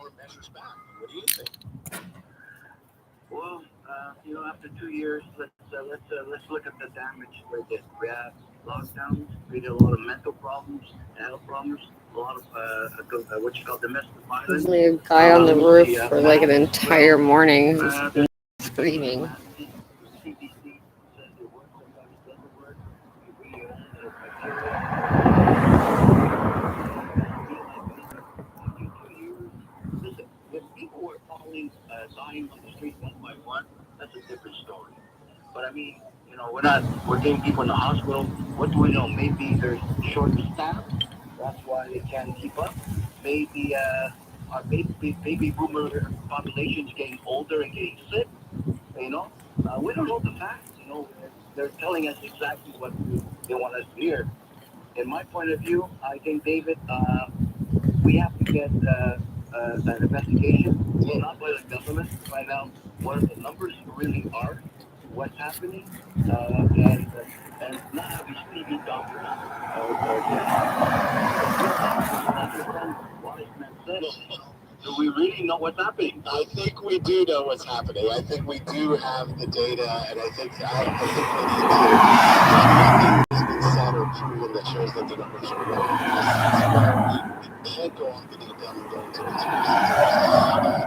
more measures back. What do you think? Well, after 2 years, let's look at the damage we did. We had lockdowns, we did a lot of mental problems, health problems, a lot of what you call domestic violence. Usually a guy on the roof for like an entire morning screaming. CDC says it works, sometimes it doesn't work. We own the bacteria. After 2 years, listen, if people were dying on the street one by one, that's a different story. But I mean, we're getting people in the hospital. What do we know? Maybe they're short staff. That's why they can't keep up. Maybe our baby boomer population is getting older and getting sick. We don't know the facts. They're telling us exactly what they want us to hear. In my point of view, I think, David, we have to get an investigation, not by the government, to find out what the numbers really are, what's happening, and not have these TV doctors. Do we really know what's happening? I think we do know what's happening. I think we do have the data, and I think we need to. Nothing has been said or proven that shows that the numbers are low. We can't go off the deep end and go into conspiracy.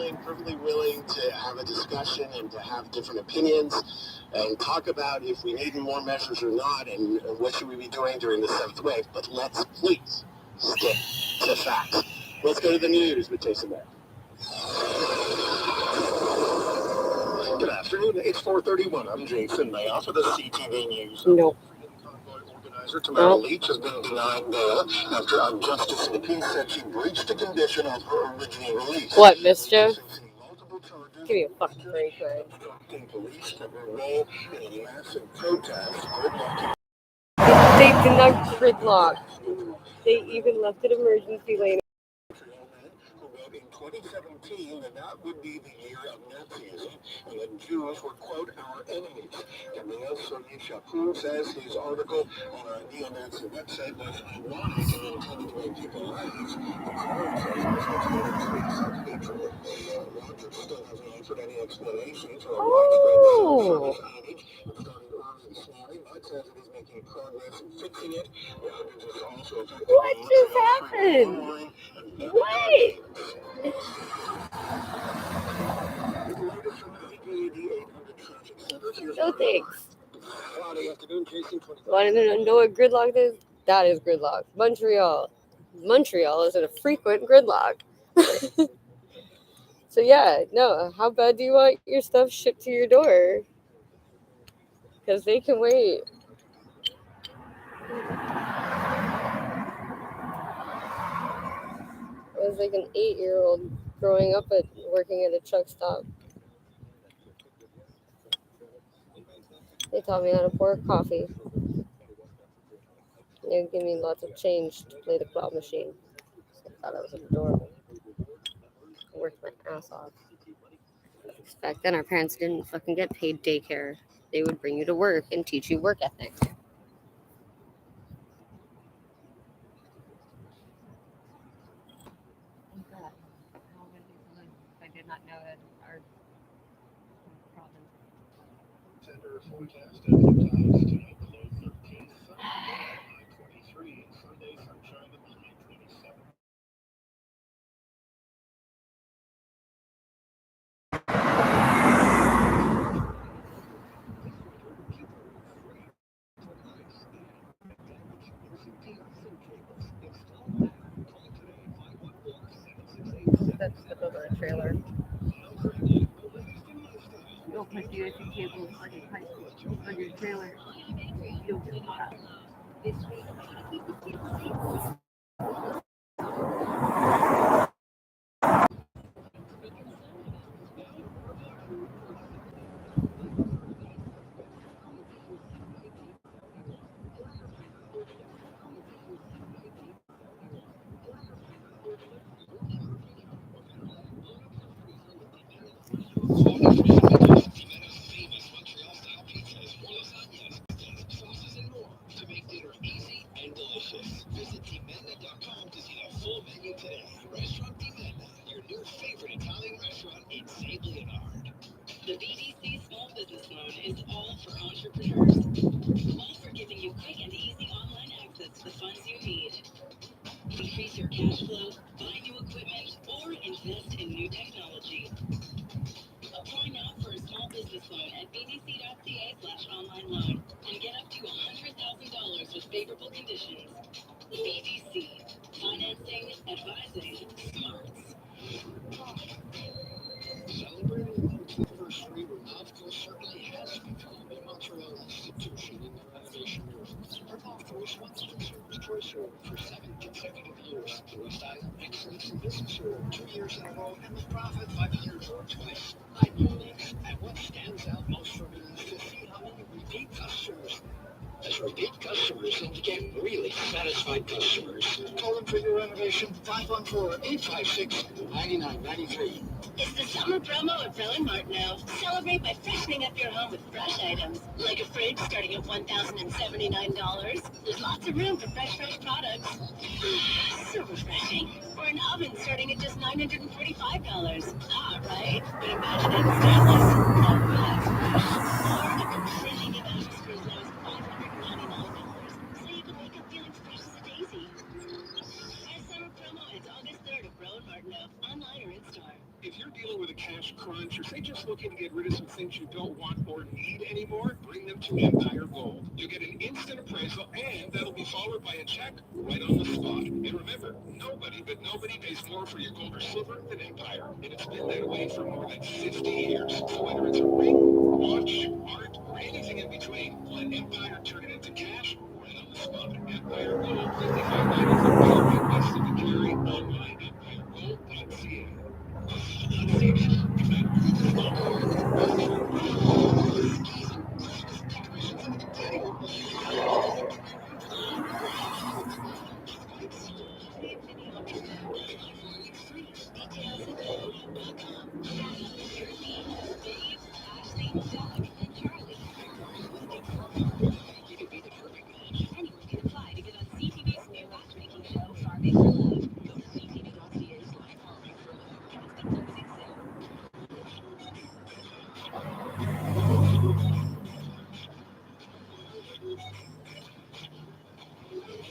I'm perfectly willing to have a discussion and to have different opinions and talk about if we need more measures or not, and what should we be doing during the seventh wave. But let's please stick to facts. Let's go to the news with Jason Mayer. Good afternoon. It's 4:31. I'm Jason Mayer for the CTV News. Nope. Organizer Tamara Leach has been denied bail after Justice McKee said she breached a condition of her original release. What, mischief? Give me a fucking break, right? Police that were involved in a massive protest. They did not gridlock. They even left an emergency lane. In 2017, that would be the year of Nazism, and that Jews were, quote, our enemies. And the Sonia Shapur says his article on a neo-Nazi website was ironic and intended to make people laugh. The Crown says it was intended to incite hatred. Rogers still hasn't offered any explanation for a widespread outage. It started early this morning, but says it is making progress in fixing it. The outage is also affecting what just happened? What? No thanks. Want to know what gridlock is? That is gridlock. Montreal. Montreal is in a frequent gridlock. So yeah, no. How bad do you want your stuff shipped to your door? Because they can wait. I was like an 8-year-old growing up working at a truck stop. They taught me how to pour coffee. They would give me lots of change to play the claw machine. So I thought it was adorable. I worked my ass off. Back then, our parents didn't fucking get paid daycare. They would bring you to work and teach you work ethic. Oh God, how would people live if I did not know that our province? Center forecast at times tonight below 13, high 23, and Sunday sunshine at the high 27. That's the build of a trailer. You'll put USB cables on your pipe, on your trailer. You'll get that. To make dinner easy and delicious. Visit teammagnet.com to The BDC Small Business Loan is all for entrepreneurs, all for giving you quick and easy online access to the funds you need. Increase your cash flow, buy new equipment, or invest in new technology. Apply now for a small business loan at bdc.ca/online loan and get up to $100,000 with favorable conditions. BDC, financing, advising, smarts. Celebrating its anniversary, Revolve certainly has become a Montreal institution in the renovation world. Revolve was Consumer's Choice Award for 7 consecutive years. The Style Excellence in Business Award 2 years in a row, and the Profit by the Year Award twice. I'm unique, and what stands out most for me is to see how many repeat customers. As repeat customers and get really satisfied customers. Call them for your renovation, 514-856-9993. It's the summer promo at Rowan Mart now. Celebrate by freshening up your home with fresh items. Like a fridge starting at $1,079. There's lots of room for fresh products. So refreshing. Or an oven starting at just $945. Ah, right? But imagine it stainless. Now that's fresh. Or a completely new mattress for as low as $599. So you can wake up feeling fresh as a daisy. Our summer promo ends August 3rd at Rowan Mart now. Online or in store. If you're dealing with a cash crunch, or say just looking to get rid of some things you don't want or need anymore, bring them to Empire Gold. You'll get an instant appraisal, and that'll be followed by a check right on the spot. And remember, nobody pays more for your gold or silver than Empire. And it's been that way for more than 50 years. So whether it's a ring, watch, art, or anything in between, let Empire turn it into cash right on the spot. Empire Gold is the highlight of the very best of the carry online, empiregold.ca. Anyone can apply to get on CTV's new matchmaking show, Farming for Love. Go to ctv.ca/farming for love. Cast and closing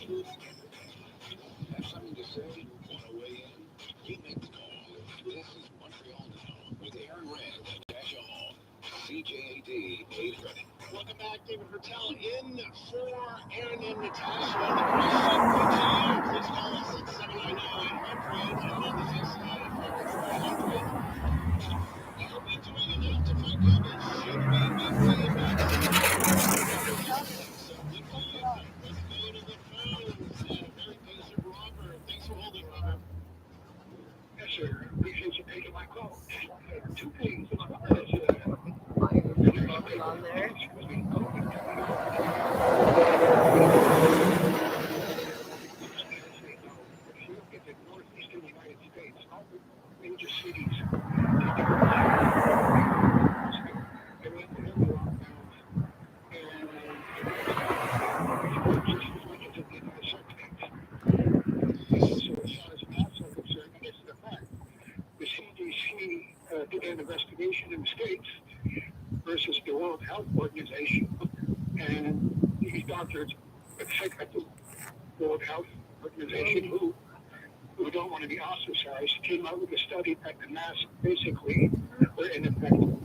soon. Have something to say? Want to weigh in? You make the call. This is Montreal Now with Aaron Rand and Tasha Hall. CJAD 830. Welcome back, David Vertel in for Aaron and Natasha. The question to you, please call us at 799-100 and on the text line 414-100. Are we doing enough to fight COVID? Should we be playing back? So we call it. Let's go to the phones. Very basic Robert. Thanks for holding, Robert. Yes, sir. Appreciate you taking my call. 2 things. On there. Northeastern United States, all the major cities, the CDC did an investigation in the States versus the World Health Organization, and these doctors, the World Health Organization, who don't want to be ostracized, came out with a study that the masks basically were ineffective.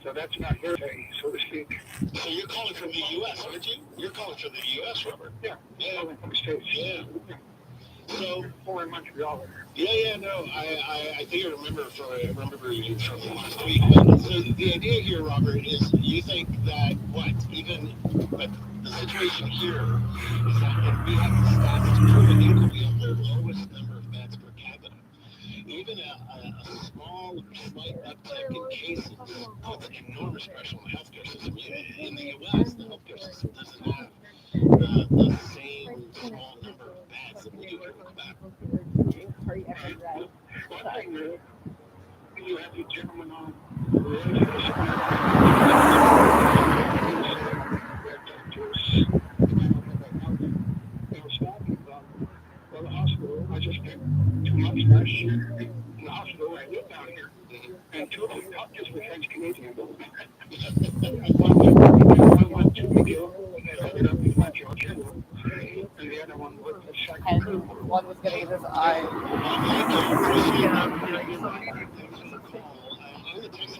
So that's not their day, so to speak. So you're calling from the U.S., aren't you? You're calling from the U.S., Robert. Yeah. Calling from the States. Yeah. So, or in Montreal. No, I think I remember you from last week. But, so the idea here, Robert, is you think that but the situation here is that if we have the stats to prove it, that we have the lowest number of beds per capita. Even a small or slight uptick in cases puts enormous pressure on the healthcare system. In the U.S., the healthcare system doesn't have the same small number of beds that we do here in Quebec. You have the gentleman on the hospital. I just spent 2 months last year in the hospital. I live down here. And 2 of the doctors were One was gonna get his eye.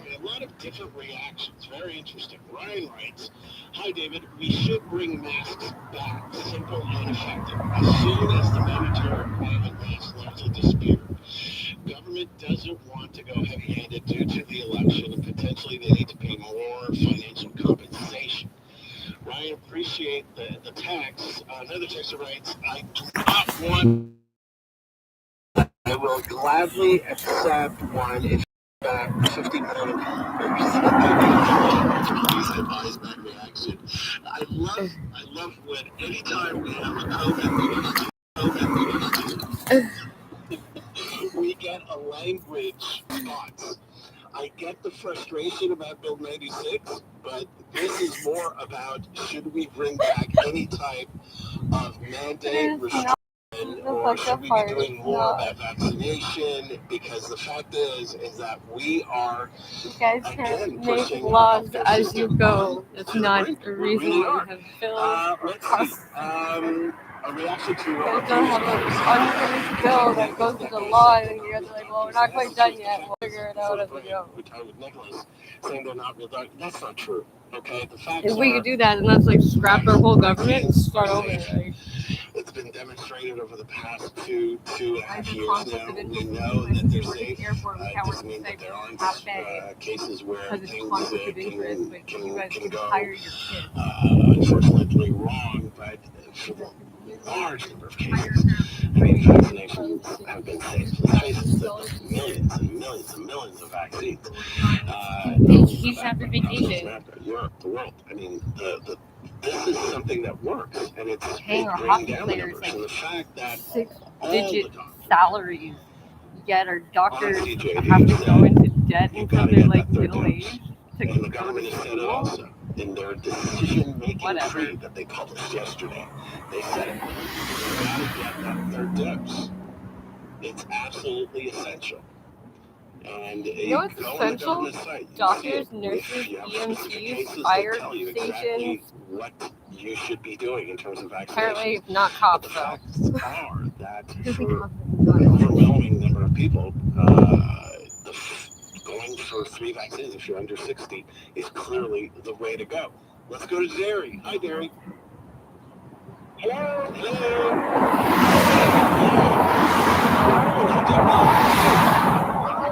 A lot of different reactions. Very interesting. Ryan writes, "Hi David, we should bring masks back. Simple and effective. As soon as the mandatory requirement masks largely disappear. Government doesn't want to go heavy-handed due to the election, and potentially they need to pay more financial compensation." Ryan, appreciate the text. Another texter writes, "I do not want. I will gladly accept one if back $50 million. Please advise that reaction." I love when anytime we have a COVID we get a language response. I get the frustration about Bill 96, but this is more about should we bring back any type of mandate restriction, or should we be doing more about vaccination? Because the fact is that we are You guys again can make pushing laws our as system you go. It's to the not brink. a We reason really why are. you have bills. Let's see. A reaction to You guys don't have an unfinished bill that goes into law, and then you guys are like, well, we're not quite done yet. We'll figure it out as we go. With Nicholas saying they're not real done. That's not true. Okay, the facts If we are, could do that, and let's like scrap our whole government and start over. Like, it's been demonstrated over the past two and a half years now. of We interest know that they're in safe. the airport. We can't work Doesn't mean that there aren't half day cases where because it's things conflict of interest. But you guys can can go hire your kids. unfortunately wrong, but for the large number of cases, I mean, vaccinations have been safe. Let's face it, there's millions and millions and millions of vaccines. He's after vacation. Europe, the world. I mean, this is something that works, and it's Paying our bringing hockey down the players numbers. And the fact that 6-digit salaries, yet our doctors honestly, JD, have to go into debt you until gotta they're get like that third middle dose. aged to And the go government to has said it school. also in their decision-making Whatever. tree that they published yesterday. They said it. You gotta get that third dose. It's absolutely essential. And You know what's go on the essential? government site, you see Doctors, it. nurses, If you have specific EMTs, cases, fire they tell you exactly stations. what you should be doing in terms of Apparently, vaccinations. not But cops the though. facts are that for an overwhelming number of people, going for 3 vaccines if you're under 60 is clearly the way to go. Let's go to Derry. Hi, Derry. Hello. Hello.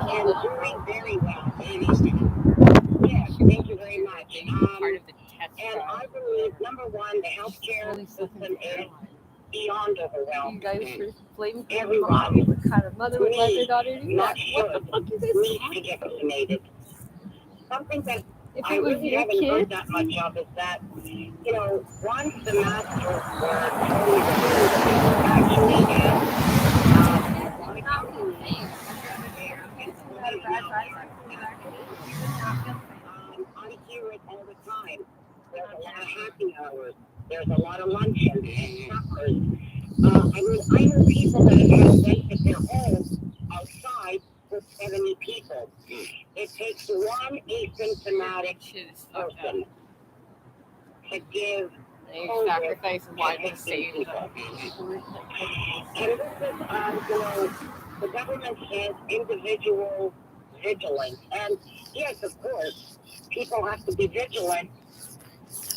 I'm doing very well. Very nice to hear. Yes, thank you very much. Part of the test And I believe, number one, the healthcare system is beyond You overwhelmed. guys are blaming Everybody what kind of mother would let their daughter do not that? What the fuck is needs this? to get vaccinated. Something that If I it was really your haven't heard kid, that much of is that, you know, once the masks were totally removed, actually I hear it all the time. There's a lot of happy hours. There's a lot of luncheons and suppers. I know people that have had to wait at their home outside with 70 people. It takes one asymptomatic shit is fucked up. person to give They sacrifice life and save them. And this is, you know, the government says individual vigilance. And yes, of course, people have to be vigilant.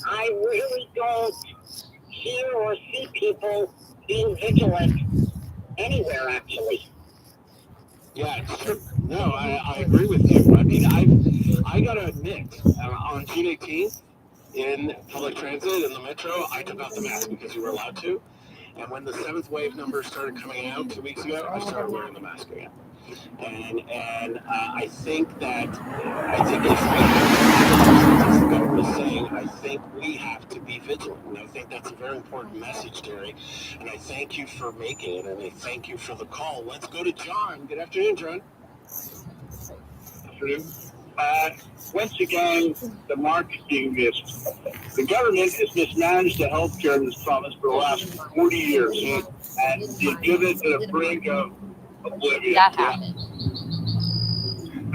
I really don't hear or see people being vigilant anywhere, actually. Yeah, it's true. No, I agree with you. I mean, I gotta admit, on June 18th, in public transit, in the metro, I took off the mask because you were allowed to. And when the 7th wave numbers started coming out 2 weeks ago, I started wearing the mask again. And I think if the government is saying, I think we have to be vigilant. And I think that's a very important message, Terry. And I thank you for making it, and I thank you for the call. Let's go to John. Good afternoon, John. Once again, the mark is being missed. The government has mismanaged the healthcare in this province for the last 40 years, and they've driven it to the brink of oblivion. That happened.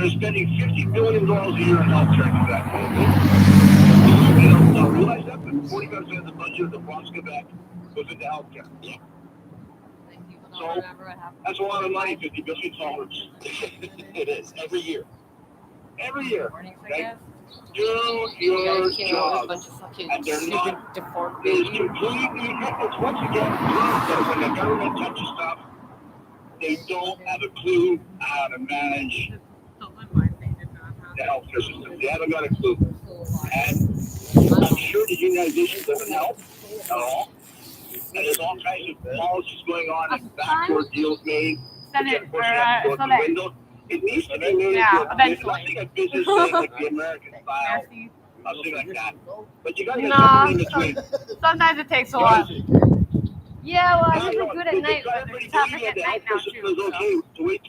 They're spending $50 billion a year on healthcare in Quebec. They don't realize that, but 45% of the budget of the province of Quebec goes into healthcare. Yeah. So that's a lot of money, $50 billion. It is every year. Every year. Okay? Do your job. And they're not. It's completely. It's once again proof that when the government touches stuff, they don't have a clue how to manage the healthcare system. They haven't got a clue. And I'm sure the unionization doesn't help at all. And there's all kinds of policies going on and backdoor deals made. Senate, Of course, you have to go through the window. It needs to be made. Yeah, Nothing a business saying like the American style, something like that. But you got to get No. something in between. Sometimes it takes a while. Yeah, well, I'm I usually know, good at they've night. got But everybody it's happening believing at that night the now, health system too, is okay to wait.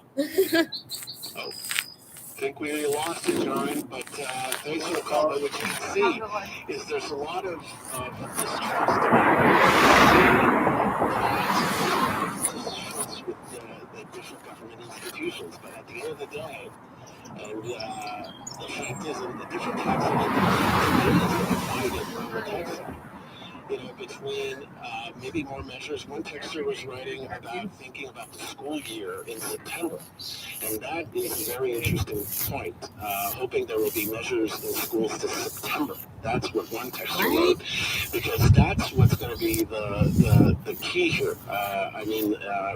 Oh, I think we lost it, John, but thanks for the call. But what you can see is there's a lot of distrust with the different government institutions. But at the end of the day, and the fact is, the different types of divided on the tech side. You know, between maybe more measures. One texter was writing about thinking about the school year in September. And that is a very interesting point. Hoping there will be measures in schools this September. That's what one texter wrote. Because that's what's going to be the key here.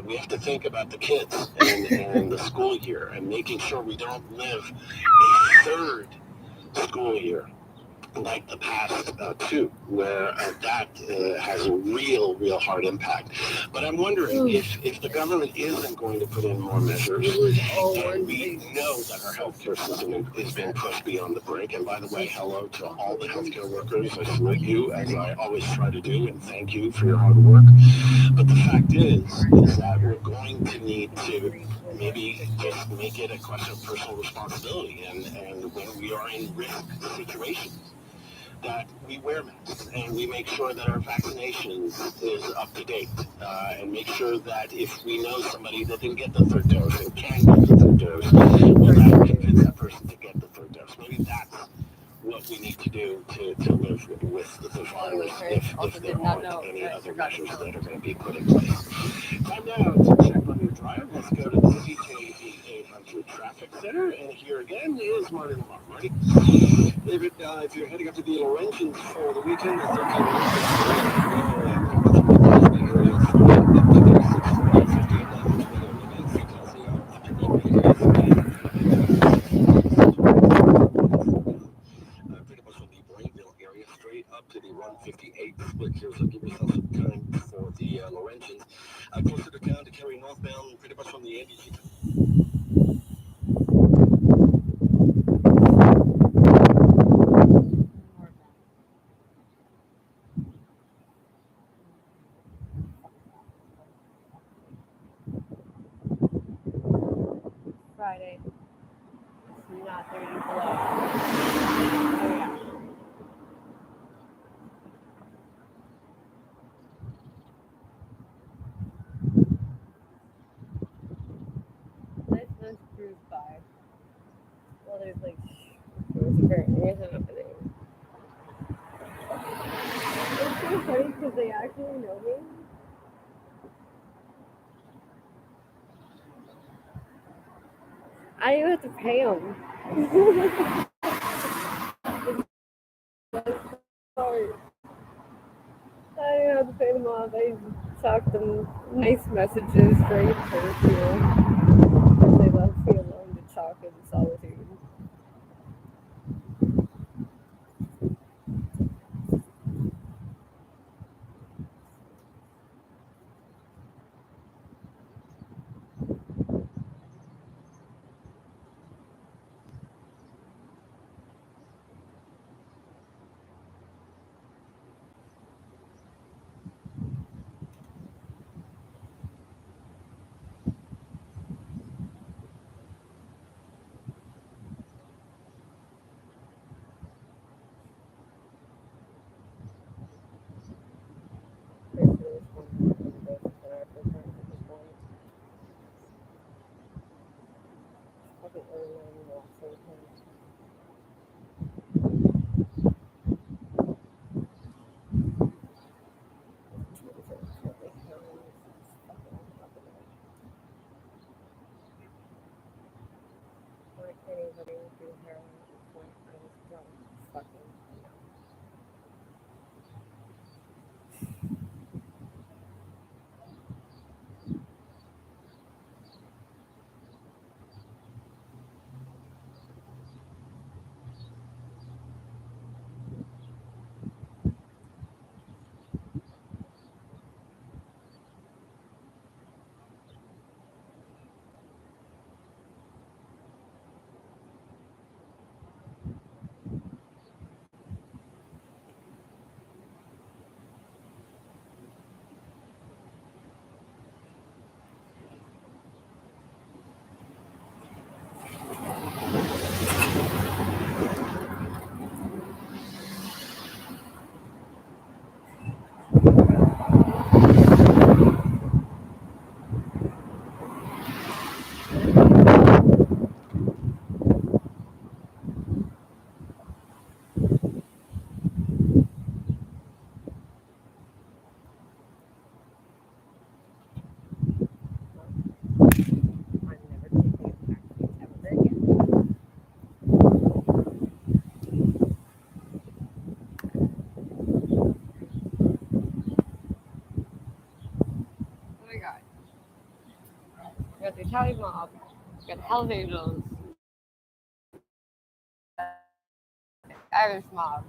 We have to think about the kids and the school year and making sure we don't live a third school year like the past two, where that has a real hard impact. But I'm wondering if the government isn't going to put in more measures, and we know that our healthcare system is being pushed beyond the brink. And by the way, hello to all the healthcare workers. I salute you, as I always try to do, and thank you for your hard work. But the fact is that we're going to need to maybe just make it a question of personal responsibility, and when we are in risk situations, that we wear masks and we make sure that our vaccinations is up to date, and make sure that if we know somebody that didn't get the third dose and can get the third dose, well, that will convince that person to get the third dose. Maybe that's what we need to do to live with the virus if there aren't any other measures that are going to be put in place. Time now to check on your drive. Let's go to the CJV 800 Traffic Center, and here again is Marty Lamar. Marty? David, if you're heading up to the Laurentians for the weekend, the 13 pretty much from the Blainville area straight up to the 158 split here, so give yourself some time for the Laurentians. Closer to town to carry northbound, pretty much from the NBC. Friday. It's not 30 below. Oh, yeah. Nice cruise by. Well, there's like, it's apparently happening. It's so funny because they actually know me. I didn't even have to pay them. Sorry. I didn't have to pay them off. I talked them nice messages, very personal. Because they left me alone to talk in solitude. Italian mob. We got Hell Angels. Irish mob.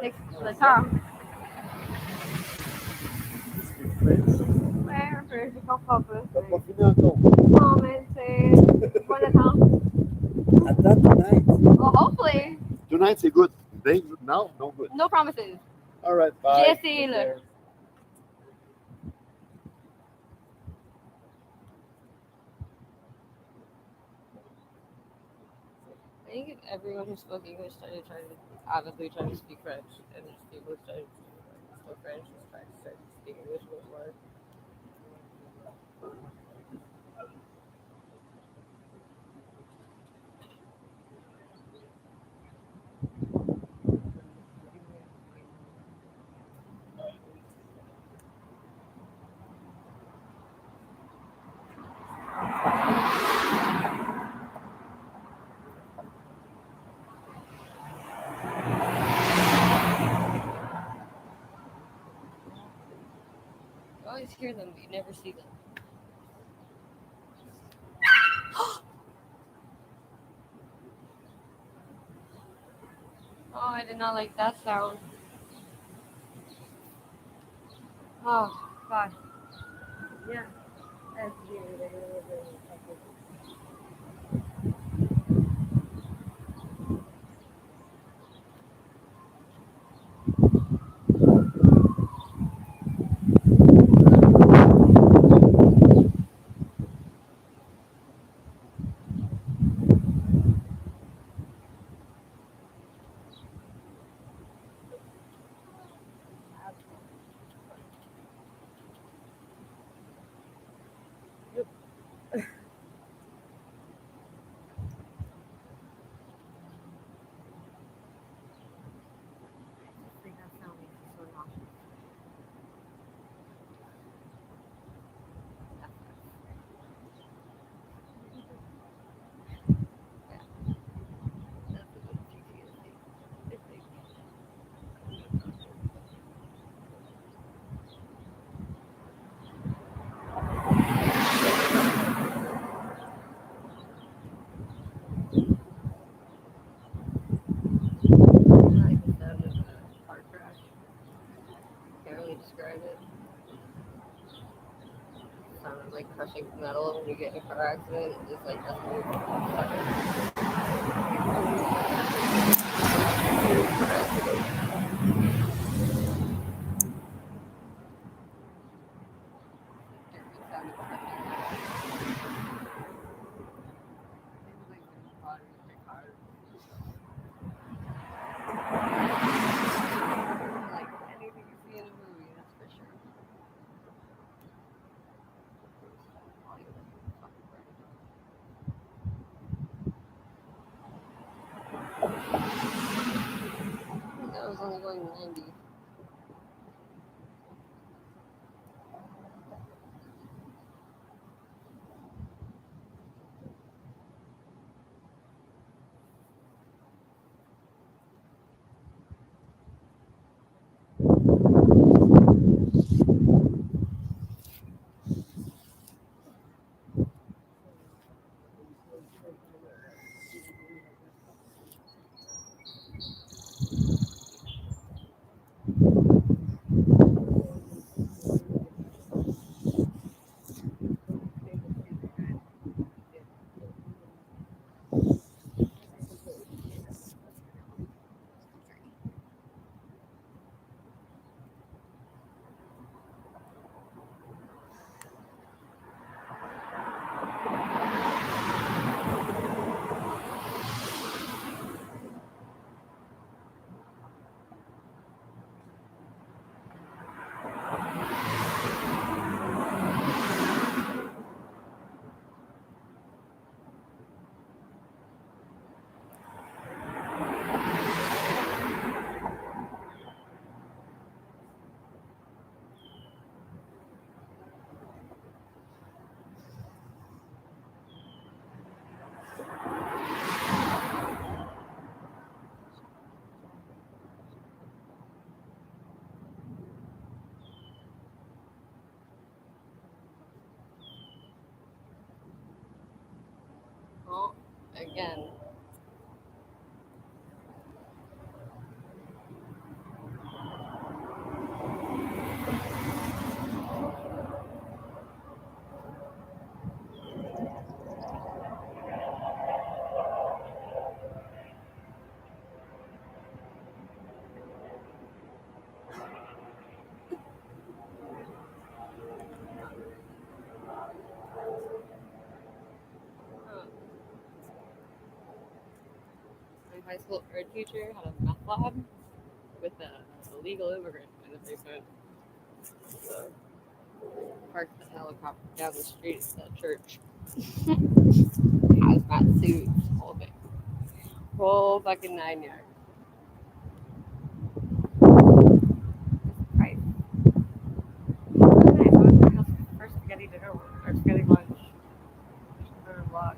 Take the tongue. Ouais, un peu, je comprends pas. T'as pas fini encore. Non, mais c'est pas le temps. Attends, tonight. Well, hopefully. Tonight, c'est good. Day, now, no good. No promises. All right, bye. J'ai essayé, là. I think if everyone who spoke English started trying to obviously trying to speak French, and people who started spoke French and started speaking English more. You always hear them, but you never see them. Oh, I did not like that sound. Oh, God. Yeah. That's weird. Describe it. Sounded like crushing metal when you get in a car accident. It's like that was only going 90. again. My high school art teacher had a meth lab with a illegal immigrant in the basement. So parked the helicopter down the street at the church. Hazmat suits, whole thing. Whole fucking 9 yards. Right. Nice. I went to her house for spaghetti dinner or spaghetti lunch. For a vlog.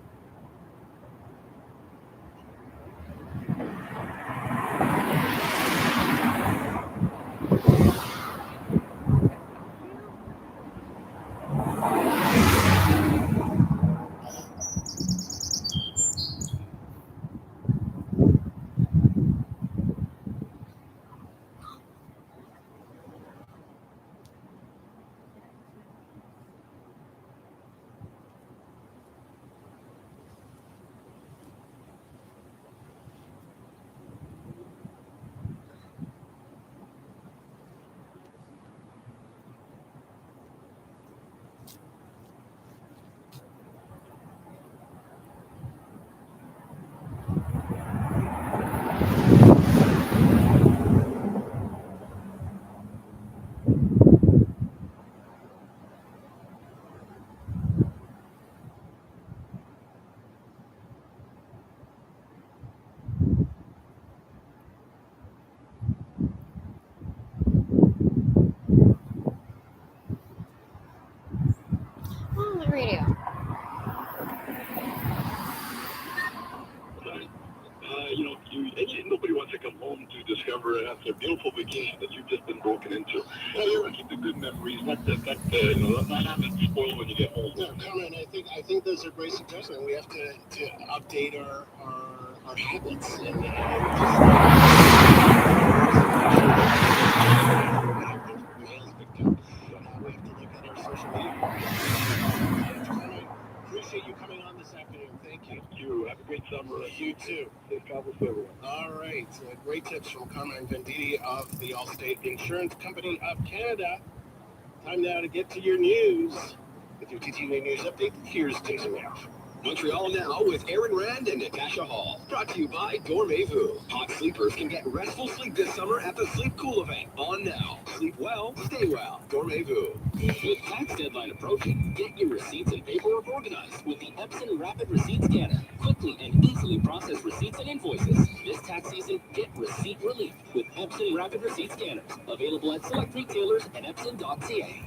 On the radio. Nobody wants to come home to discover after a beautiful vacation that you've just been broken into. You want to keep the good memories, not have it spoiled when you get home. No, Carmen, I think those are great suggestions. We have to update our habits and just mails picked up. We have to look at our social media. Appreciate you coming on this afternoon. Thank you. You have a great summer. You too. Safe travels to everyone. All right. Great tips from Carmen Venditti of the Allstate Insurance Company of Canada. Time now to get to your news. With your TTV News Update, here's Jason Neff. Montreal Now with Aaron Rand and Natasha Hall. Brought to you by Dormez-vous. Hot sleepers can get restful sleep this summer at the Sleep Cool event. On now. Sleep well, stay well. Dormez-vous. With tax deadline approaching, get your receipts and paperwork organized with the Epson Rapid Receipt Scanner. Quickly and easily process receipts and invoices. This tax season, get receipt relief with Epson Rapid Receipt Scanners. Available at select retailers and epson.ca.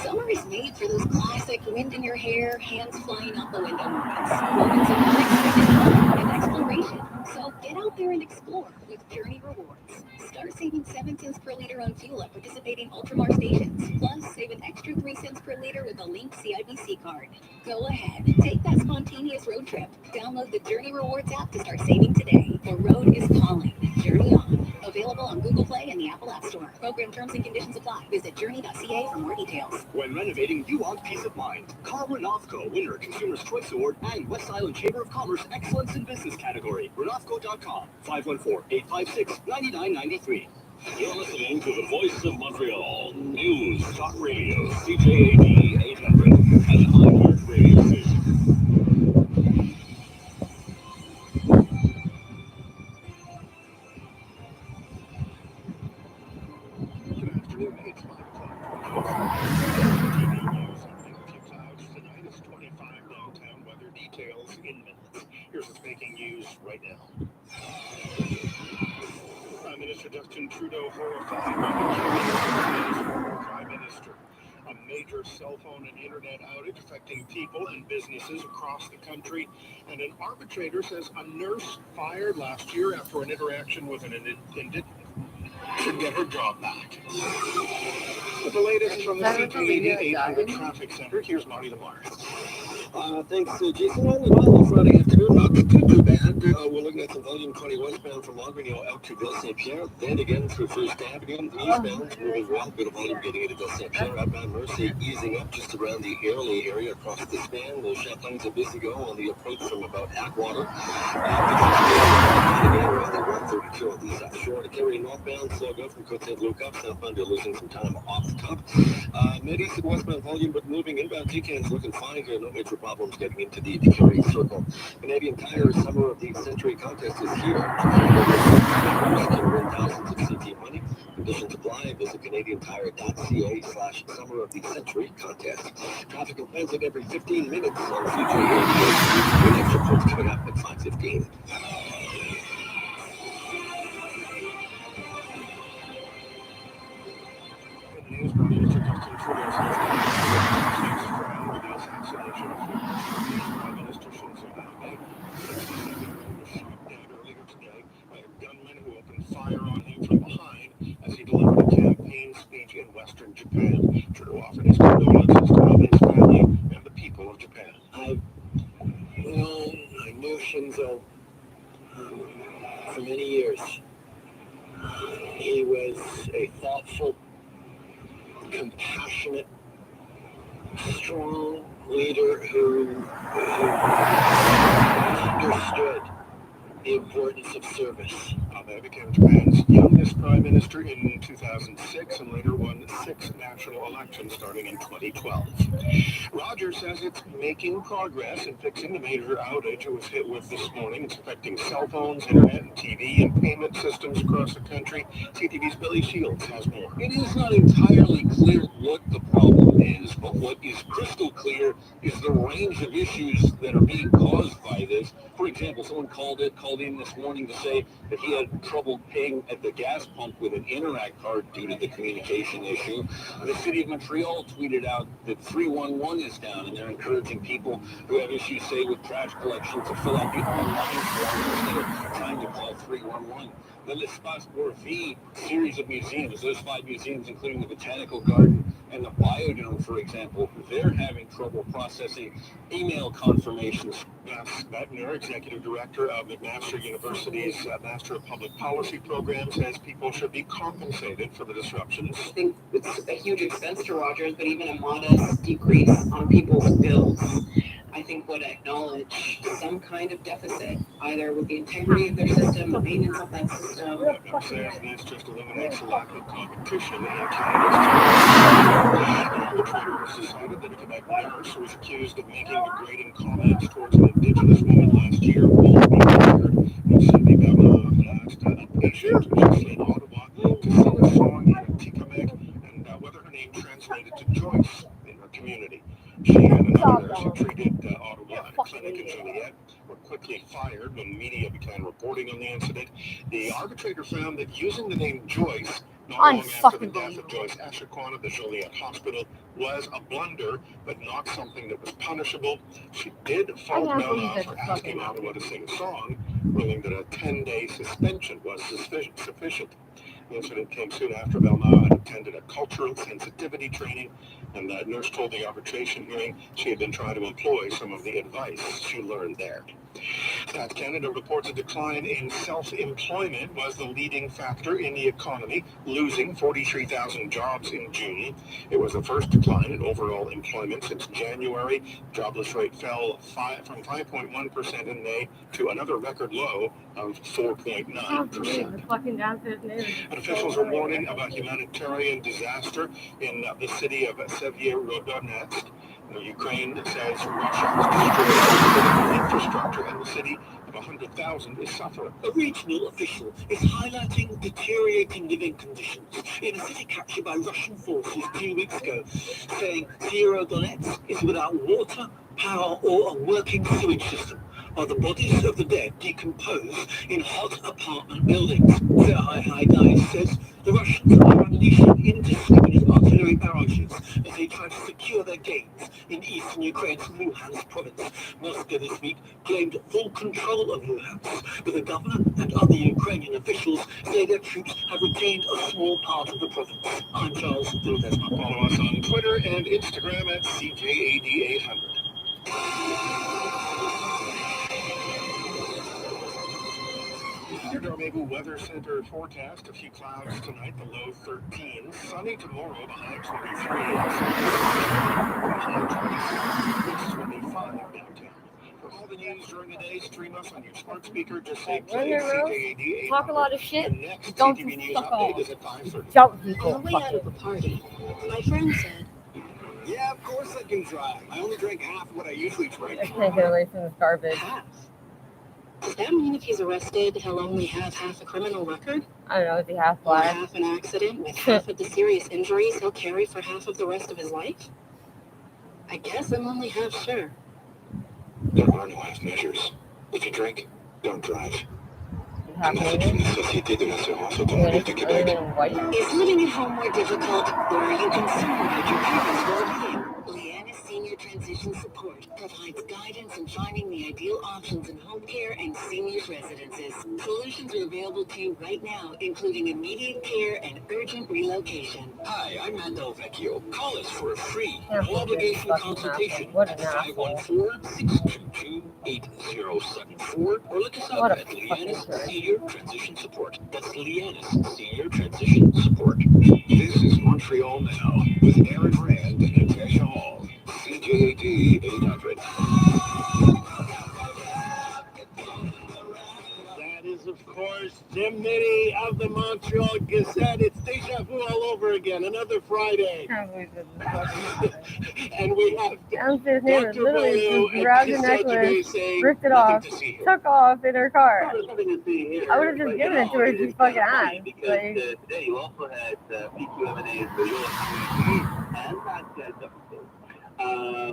Summer is made for those classic wind in your hair, hands flying out the window moments. Moments of unexpected fun and exploration. So get out there and explore with Journey Rewards. Start saving 7 cents per liter on fuel at participating Ultramar stations. Plus, save an extra 3 cents per liter with a linked CIBC card. Go ahead, take that spontaneous road trip. Download the Journey Rewards app to start saving today. The road is calling. Journey on. Available on Google Play and the Apple App Store. Program terms and conditions apply. Visit journey.ca for more details. When renovating, you want peace of mind. Call Renofco, winner Consumer's Choice Award and West Island Chamber of Commerce Excellence in Business category. Renofco.com, 514-856-9993. You're listening to the Voice of Montreal News Talk Radio, CJAD 800, an iHeart radio station. Good afternoon. It's 5 o'clock. Few clouds tonight. It's 25 downtown. Weather details in minutes. Here's what's making news right now. Prime Minister Justin Trudeau horrified by the killing of his former Prime Minister. A major cell phone and internet outage affecting people and businesses across the country. And an arbitrator says a nurse fired last year after an interaction with an indigent should get her job back. With the latest from the CJAD 800 Traffic Center, here's Marty Lamar. Thanks, Jason. Well, Friday afternoon, not too bad. We're looking at some volume 20 westbound from Montreal out to Ville Saint Pierre. Then again through First Avenue, eastbound, moving well. Bit of volume getting into Ville Saint Pierre. Outbound Mercy easing up just around the Airlie area across the span. The Champlain's a busy go on the approach from about Atwater. Around the 132 on the south shore. To carry northbound, slow go from Côte Saint-Luc up. Southbound, you're losing some time off the top. Mid-east and westbound volume, but moving inbound TCAN's looking fine here. No major problems getting into the Carry Circle. Canadian Tire Summer of the Century contest is here. Can win thousands of CT money. Conditions apply. Visit CanadianTire.ca/Summer of the Century contest. Traffic and transit every 15 minutes on future road. The next report's coming up at 5:15. Gunmen who opened fire on him from behind as he delivered a campaign speech in Western Japan. Trudeau offered his condolences to his family and the people of Japan. I knew Shinzo for many years. He was a thoughtful, compassionate, strong leader who understood the importance of service. Abe became Japan's youngest prime minister in 2006 and later won 6 national elections starting in 2012. Rogers says it's making progress in fixing the major outage it was hit with this morning. It's affecting cell phones, internet, and TV and payment systems across the country. CTV's Billy Shields has more. It is not entirely clear what the problem is, but what is crystal clear is the range of issues that are being caused by this. For example, someone called in this morning to say that he had trouble paying at the gas pump with an Interac card due to the communication issue. The city of Montreal tweeted out that 311 is down, and they're encouraging people who have issues, say, with trash collection, to fill out the online form instead of trying to call 311. The L'Espace Bourville series of museums, those 5 museums, including the Botanical Garden and the Biodome, for example, they're having trouble processing email confirmations. Gus Bettner, executive director of McMaster University's Master of Public Policy program, says people should be compensated for the disruptions. I think it's a huge expense to Rogers, but even a modest decrease on people's bills, I think would acknowledge some kind of deficit, either with the integrity of their system, the maintenance of that system. Bettner says this just eliminates the lack of competition in Canada's arbitrator has decided that a Quebec nurse who was accused of making degrading comments towards an Indigenous woman last year will be fired. Cindy Bella asked a patient, she's in Ottawa, to sing a song in Atikamekw and whether her name translated to Joyce in her community. She and another nurse who treated Ottawa at a clinic in Joliette were quickly fired when media began reporting on the incident. The arbitrator found that using the name Joyce not long after the death of Joyce Echaquan of the Joliette Hospital was a blunder, but not something that was punishable. She did fault Bella for asking Ottawa to sing a song, ruling that a 10-day suspension was sufficient. The incident came soon after Velma had attended a cultural sensitivity training, and the nurse told the arbitration hearing she had been trying to employ some of the advice she learned there. Stats Canada reports a decline in self-employment was the leading factor in the economy, losing 43,000 jobs in June. It was the first decline in overall employment since January. Jobless rate fell from 5.1% in May to another record low of 4.9%. And officials are warning of a humanitarian disaster in the city of Severodonetsk. Ukraine says Russia has destroyed infrastructure and the city of 100,000 is suffering. A regional official is highlighting deteriorating living conditions in a city captured by Russian forces 2 weeks ago, saying Severodonetsk is without water, power, or a working sewage system, while the bodies of the dead decompose in hot apartment buildings. Serhiy Haidai says the Russians are unleashing indiscriminate artillery barrages as they try to secure their gains in eastern Ukraine's Luhansk province. Moscow this week claimed full control of Luhansk, but the governor and other Ukrainian officials say their troops have retained a small part of the province. I'm Charles Ledesma. Follow us on Twitter and Instagram at CJAD800. Your Dormegu Weather Center forecast: a few clouds tonight, the low 13. Sunny tomorrow, the high 23. High 25 downtown. For all the news during the day, stream us on your smart speaker. Just say play CJAD. Talk a lot of shit. The next Don't TTV News fuck update off. is at 5:30. Jump On people. the way out of the party, my friend said, Yeah, of course I can drive. I only drank half what I usually drink. I can't get away from this garbage. half. Does that mean if he's arrested, he'll only have half a criminal record? I don't know, is he half Or black? half an accident with half of the serious injuries he'll carry for half of the rest of his life? I guess I'm only half sure. There are no half measures. If you drink, don't drive. Half Asian? Société de l'assurance Are automobile du they Québec. even white? Is living at home more difficult, or are you concerned about your parents' well-being? Leanna Senior Transition Support provides guidance in finding the ideal options in home care and seniors residences. Solutions are available to you right now, including immediate care and urgent relocation. Hi, I'm Mando Vecchio. Call us for a free, Half no obligation fucking consultation asshole. What at an asshole. 514-622-8074 or look us What up a at fucking Leanna's jerk. Senior Transition Support. That's Leanna's Senior Transition Support. This is Montreal Now with Aaron Rand and Natasha Hall. CJAD 800. That is, of course, Jim Mitty of the Montreal Gazette. It's deja vu all over again. Another Friday. Can't believe this is fucking And we have downstairs neighbor Dr. literally Bolu just and grabbed her Chris necklace, Sajabay saying, ripped it "Nothing off, to see here." took off in her car. There's nothing to see here. I would have just But, given you it to her. it's She kinda fucking funny asked. Because Like, today you also had PQMNA's Visual and Pat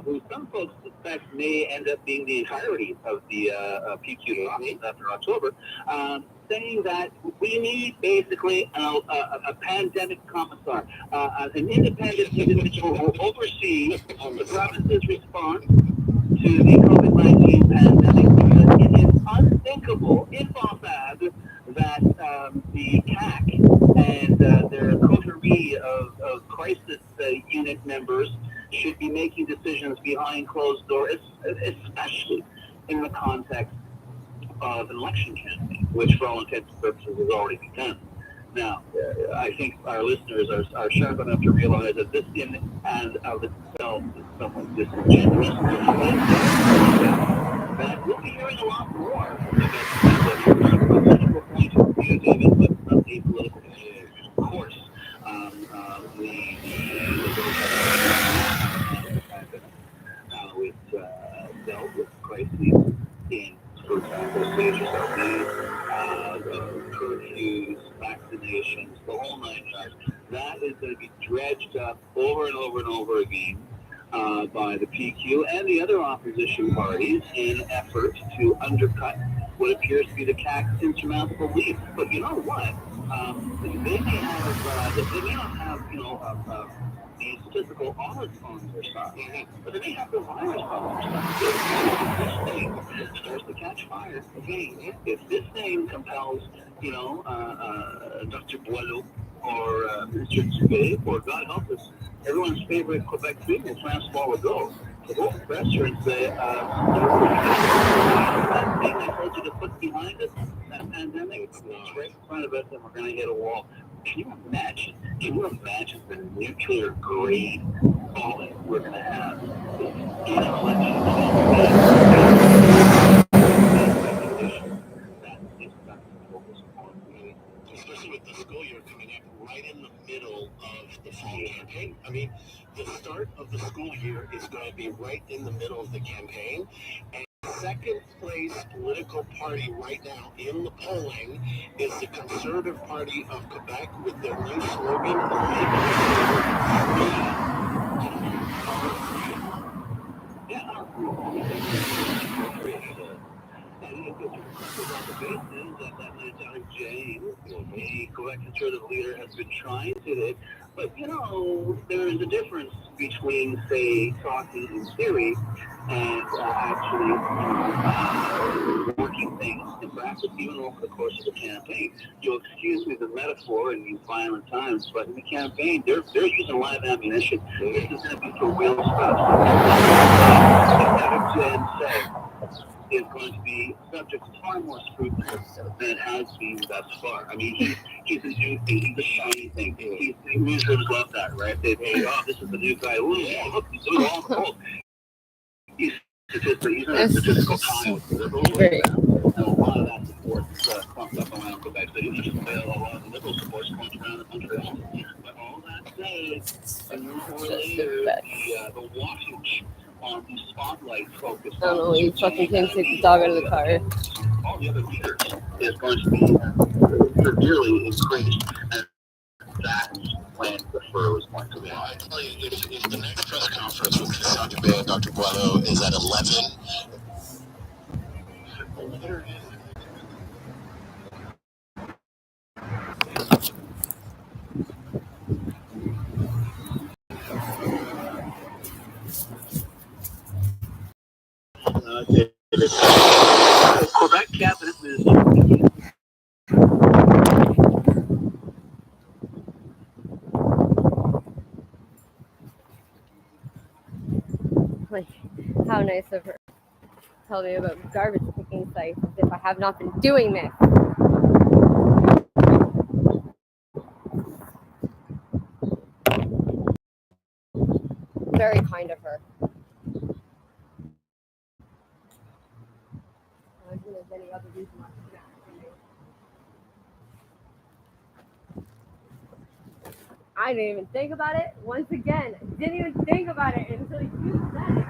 who some folks suspect may end up being the entirety of the PQ nominee after October, saying that we need basically a pandemic commissar, an independent individual who will oversee the province's response to the COVID-19 pandemic, because it is unthinkable, impossible, that the CAC and their coterie of crisis unit members should be making decisions behind closed doors, especially in the context of an election campaign, which for all intents and purposes has already begun. Now, I think our listeners are sharp enough to realize that this in and of itself is somewhat disingenuous. That we'll be hearing a lot more from the political point of view, David, but from a political view, of course. We've dealt with crises in, for example, stages of curfews, vaccinations, the whole nine yards. That is going to be dredged up over and over and over again by the PQ and the other opposition parties in an effort to undercut what appears to be the CAC's insurmountable lead. But you know what? They may not have, the statistical odds on their side, but they may have the virus on their side. If this thing starts to catch fire, again, if this thing compels, Dr. Boileau or Mr. Dubé, or God help us, everyone's favorite Quebec people, Francois Legault, to go to the presser and say, that thing I told you to put behind us, that pandemic, it's right in front of us, and we're going to hit a wall. Can you imagine the nuclear grade falling we're going to have in an election? Especially with the school year coming up right in the middle of the fall campaign. I mean, the start of the school year is going to be right in the middle of the campaign. And second place political party right now in the polling is the Conservative Party of Quebec with their new slogan, James, the Quebec Conservative leader, has been trying to, but there is a difference between, say, talking in theory and actually working things in practice. even over the course of the campaign. You'll excuse me the metaphor in these violent times, but in the campaign, they're using live ammunition. This is going to be for real stuff. That say is going to be subject to far more scrutiny than it has been thus far. I mean, he's a new thing. He's a shiny thing. Newsrooms love that, right? They oh, this is the new guy. Ooh, look, he's doing all the gold. He's a statistical child. Great. And a lot of that support pumped up around Quebec City. There's just a lot of liberal support points around the country. But all that said, and the wattage on the spotlight focus. I don't know, you fucking can't take the dog out of the car. All the other leaders is going to be severely increased, and that's when the fur was going to be. I tell you, if the next press conference with Christian Dubé and Dr. Boileau is at 11, Quebec cabinet minister. Like, how nice of her to tell me about garbage picking sites as if I have not been doing this. Very kind of her. I don't think there's any other reason why she's not doing it. I didn't even think about it. Once again, didn't even think about it until you said it.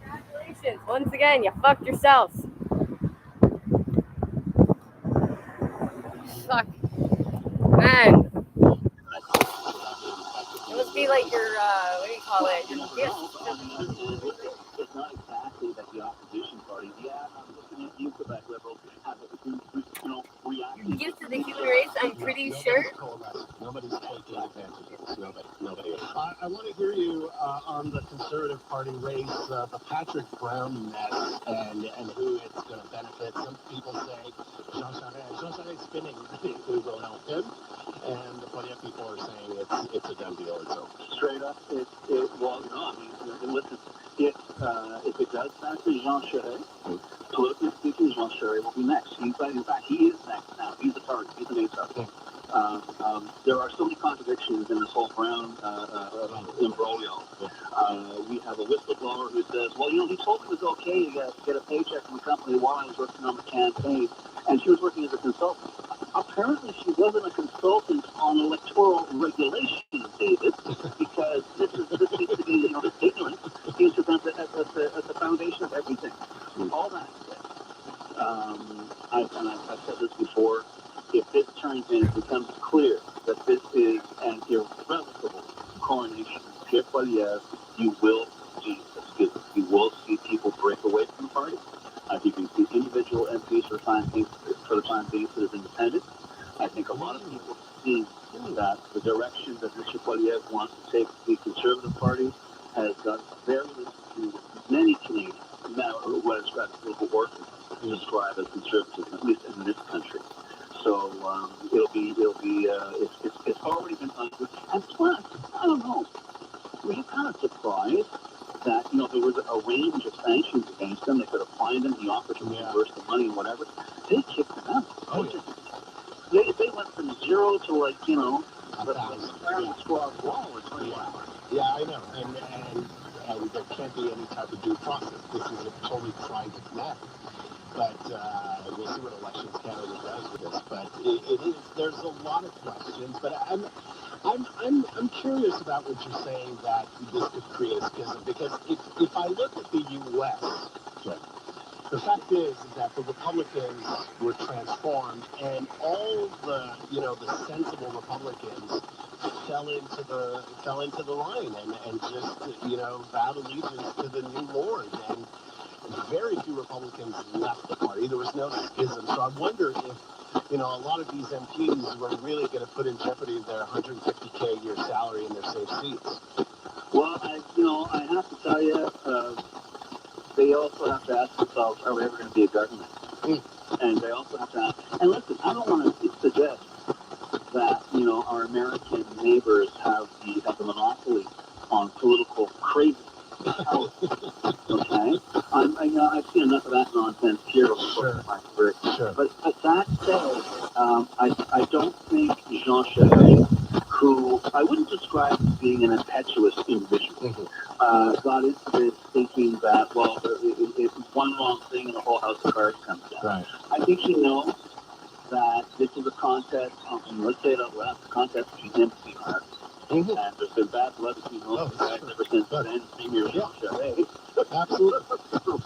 Congratulations. Once again, you fucked yourselves. Fuck. Man. It must be like your, what do you call it? Your gift. It's not exactly that the opposition party, I'm looking at you, Quebec Liberals, have a reaction. Gift to the human race, I'm pretty sure. nobody's taking advantage of this. Nobody. I want to hear you on the Conservative Party race, the Patrick Brown mess, and who it's going to benefit. Some people say Jean Charest spinning who will help him, and the plenty of people are saying it's a done deal. It's over. Straight up, well, no, I mean, listen, if it does pass to Jean Charest, politically speaking, Jean Charest will be next. In fact, he is next now. He's the target. He's the main target. There are so many contradictions in this whole Brown imbroglio. We have a whistleblower who says, well, he told me it was okay to get a paycheck from the company while I was working on the campaign, and she was working as a consultant. Apparently, she wasn't a consultant on electoral regulations, David, because this seems to be, ignorance seems to be at the foundation of everything. All that said, I've said this before. If this turns in, it becomes clear that this is an irrevocable coronation of Pierre Poilievre, you will see people break away from the party. I think you can see individual MPs for the time being that is independent. I think a lot of people see that the direction that Mr. Poilievre wants to take the Conservative Party has done very little to many Canadians, now what is described as political orphans, described as conservatism, at least in this country. So it's already been under. And plus, I don't know, were you kind of surprised that there was a range of sanctions against them? They could have fined them, he offered to reimburse the money and whatever. They kicked them out. They went from zero to the squad wall in 24 hours. Yeah, I know, and there can't be any type of due process. This is a totally private matter. But we'll see what Elections Canada does with this. But it is. There's a lot of questions. But I'm curious about what you're saying that this could create a schism, because if I look at the U.S., the fact is that the Republicans were transformed, and all the sensible Republicans fell into the line and just vowed allegiance to the new Lord. And very few Republicans left the party. There was no schism. So I wonder if, a lot of these MPs were really going to put in jeopardy their $150K a year salary and their safe seats. Well, I have to tell you, they also have to ask themselves, are we ever going to be a government? And they also have to ask. And listen, I don't want to suggest that, you know, our American neighbors have the monopoly on political crazy. Okay? I've seen enough of that nonsense here over the course of my career. Sure. But that said, I don't think Jean Charest, who I wouldn't describe as being an impetuous individual, got into this thinking that, well, if one wrong thing and the whole house of cards comes down. Right. I think he knows that this is a contest, and let's say it out loud, it's a contest between him and Steve Harvey. And there's been bad blood between those two guys ever since then. Premier Jean Charest. Absolutely.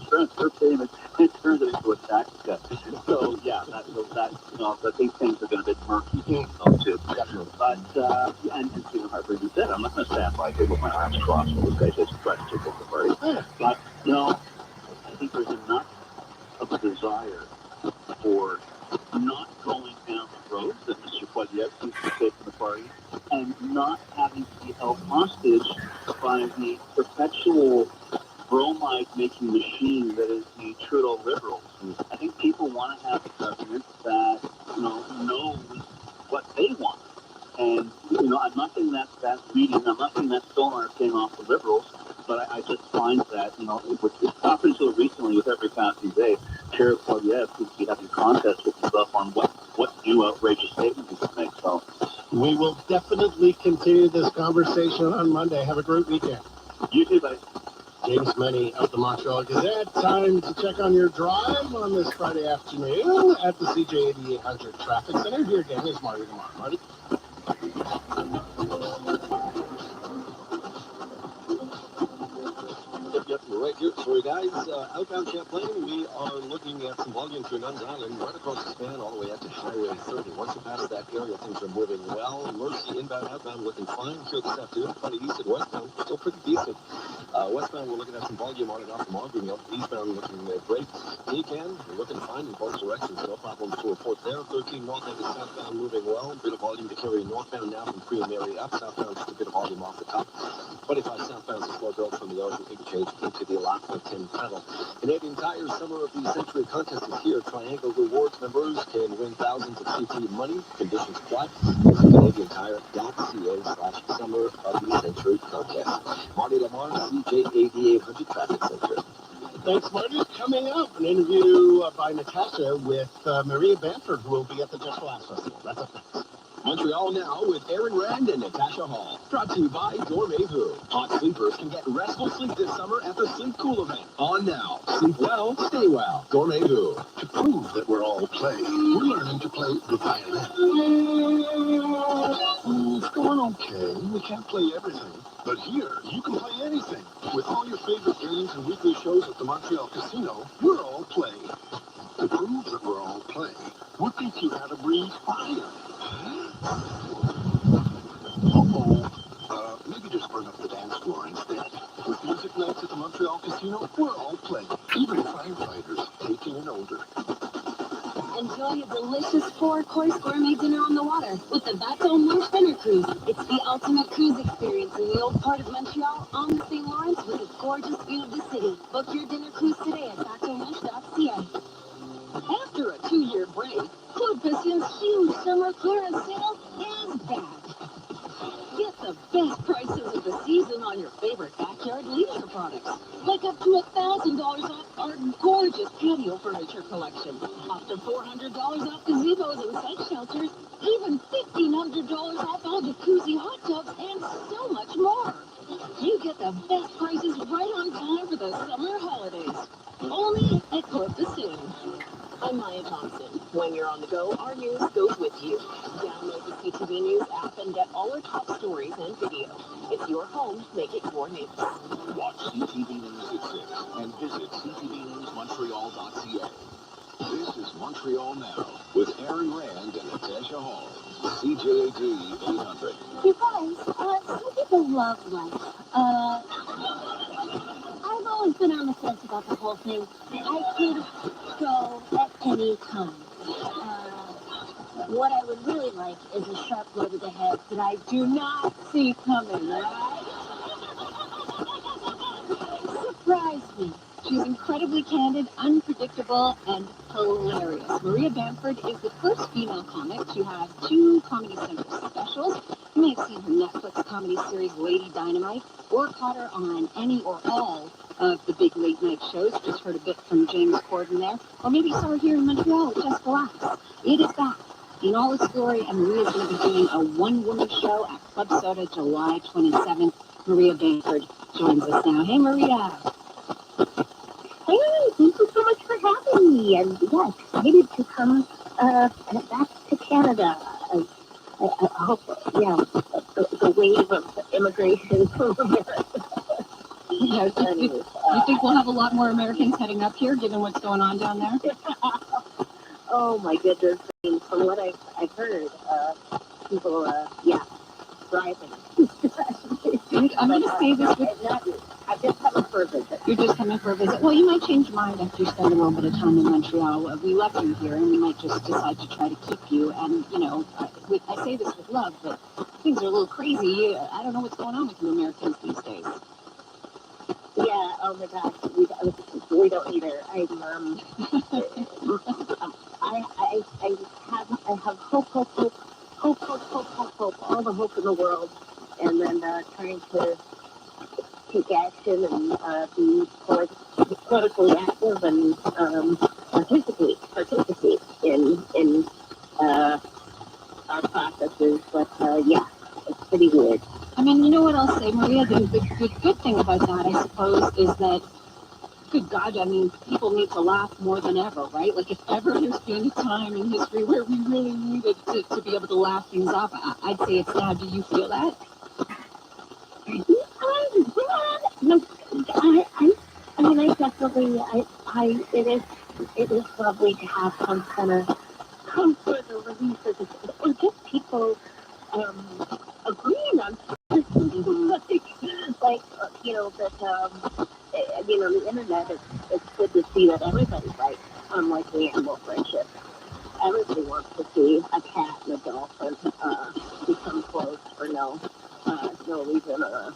Transfer payment, it turned it into a tax cut. So yeah, that you know, I think things have been a bit murky too. But and Stephen Harper even said, I'm not going to stand like it with my arms crossed when this guy says he's trying to take over the party. But you know, I think there's enough of a desire for not going down the road that Mr. Poilievre seems to take from the party, and not having to be held hostage by the perpetual bromide-making machine that is the Trudeau Liberals. I think people want to have a government that, you know, knows what they want. And, you know, I'm not saying that's leading, I'm not saying that's still our thing off the Liberals, but I just find that, you know, it's up until recently with every passing day, Pierre Poilievre seems to be having contests with himself on what new outrageous statement he can make. So we will definitely continue this conversation on Monday. Have a great weekend. You too, buddy. James Money of the Montreal Gazette. Time to check on your drive on this Friday afternoon at the CJ 8800 Traffic Center. Here again is Marty Lamar. Marty? Yep, we're right here. Sorry, guys. Outbound Champlain, we are looking at some volume through Nuns Island, right across the span, all the way up to Highway 30. Once you pass that area, things are moving well. Mercy inbound, outbound looking fine here this afternoon. Funny east and westbound, still pretty decent. Westbound, we're looking at some volume on and off from Aubreyville. Eastbound looking great. Pecan, we're looking fine in both directions. No problem to report there. 13 northbound and southbound moving well. Bit of volume to carry northbound now from Queen Mary up. Southbound, just a bit of volume off the top. 25 southbound is a slow build from the Ocean Interchange into the Alaska 10 Tunnel. Canadian Tire's Summer of the Century contest is here. Triangle Rewards members can win thousands of CT money. Conditions apply. Visit CanadianTire.ca/Summer of the Century contest. Marty Lamar, CJ 8800 Traffic Center. Thanks, Marty. Coming up, an interview by Natasha with Maria Bamford, who will be at the Just Glass Festival. That's up next. Montreal Now with Aaron Rand and Natasha Hall. Brought to you by Dormez-vous. Hot sleepers can get restful sleep this summer at the Sleep Cool event. On now. Sleep well, stay well. Dormez-vous. To prove that we're all playing, we're learning to play the violin. It's going okay. We can't play everything. But here, you can play anything. With all your favorite games and weekly shows at the Montreal Casino, we're all playing. To prove that we're all playing, we'll teach you how to breathe fire. Maybe just burn up the dance floor instead. With music nights at the Montreal Casino, we're all playing. Even firefighters, 18 and older. Enjoy a delicious 4-course gourmet dinner on the water with the Bateau Mouche Dinner Cruise. It's the ultimate cruise experience in the old part of Montreal on the St. Lawrence with a gorgeous view of the city. Book your dinner cruise today at bateaumouche.ca. After a 2-year break, Club Piston's huge summer clearance sale is back. Get the best prices of the season on your favorite backyard leisure products. Like up to $1,000 off our gorgeous patio furniture collection. Up to $400 off gazebos and site shelters. Even $1,500 off all jacuzzi hot tubs and so much more. You get the best prices right on time for the summer holidays. Only at Club Piston. I'm Maya Thompson. When you're on the go, our news goes with you. Download the CTV News app and get all our top stories and video. It's your home, make it your news. Watch CTV News at 6 and visit ctvnewsmontreal.ca. This is Montreal Now with Aaron Rand and Natasha Hall. CJAD 800. You guys, some people love life. I've always been on the fence about the whole thing. I could go at any time. What I would really like is a sharp blow to the head that I do not see coming, right? Surprise me. She's incredibly candid, unpredictable, and hilarious. Maria Bamford is the first female comic to have 2 Comedy Central specials. You may have seen her Netflix comedy series Lady Dynamite, or caught her on any or all of the big late night shows. Just heard a bit from James Corden there. Or maybe you saw her here in Montreal with Jessica Lax. It is back in all its glory, and Maria's going to be doing a one-woman show at Club Soda July 27th. Maria Bamford joins us now. Hey, Maria. Hey, thank you so much for having me. And yes, excited to come back to Canada. I hope, yeah, the wave of immigration from America. Yeah, you think we'll have a lot more Americans heading up here, given what's going on down there? Oh my goodness! I mean, from what I've heard, people, yeah, driving. I'm going to say this with. I'm just coming for a visit. You're just coming for a visit. Well, you might change your mind after you spend a little bit of time in Montreal. We love you here, and we might just decide to try to keep you. And, you know, I say this with love, but things are a little crazy. I don't know what's going on with you Americans these days. Yeah, oh my gosh, we don't either. I have hope, all the hope in the world, and then trying to take action and be politically active and participate in our processes. But yeah, it's pretty weird. I mean, you know what I'll say, Maria? The good thing about that, I suppose, is that, good God, I mean, people need to laugh more than ever, right? Like, if ever there's been a time in history where we really needed to be able to laugh things off, I'd say it's now. Do you feel that? I mean, I definitely, it is lovely to have some kind of comfort or release, or just people agreeing on something. like, you know, that, you know, the internet, it's good to see that everybody's like, unlike the animal friendship. Everybody wants to see a cat and a dolphin become close for no reason, or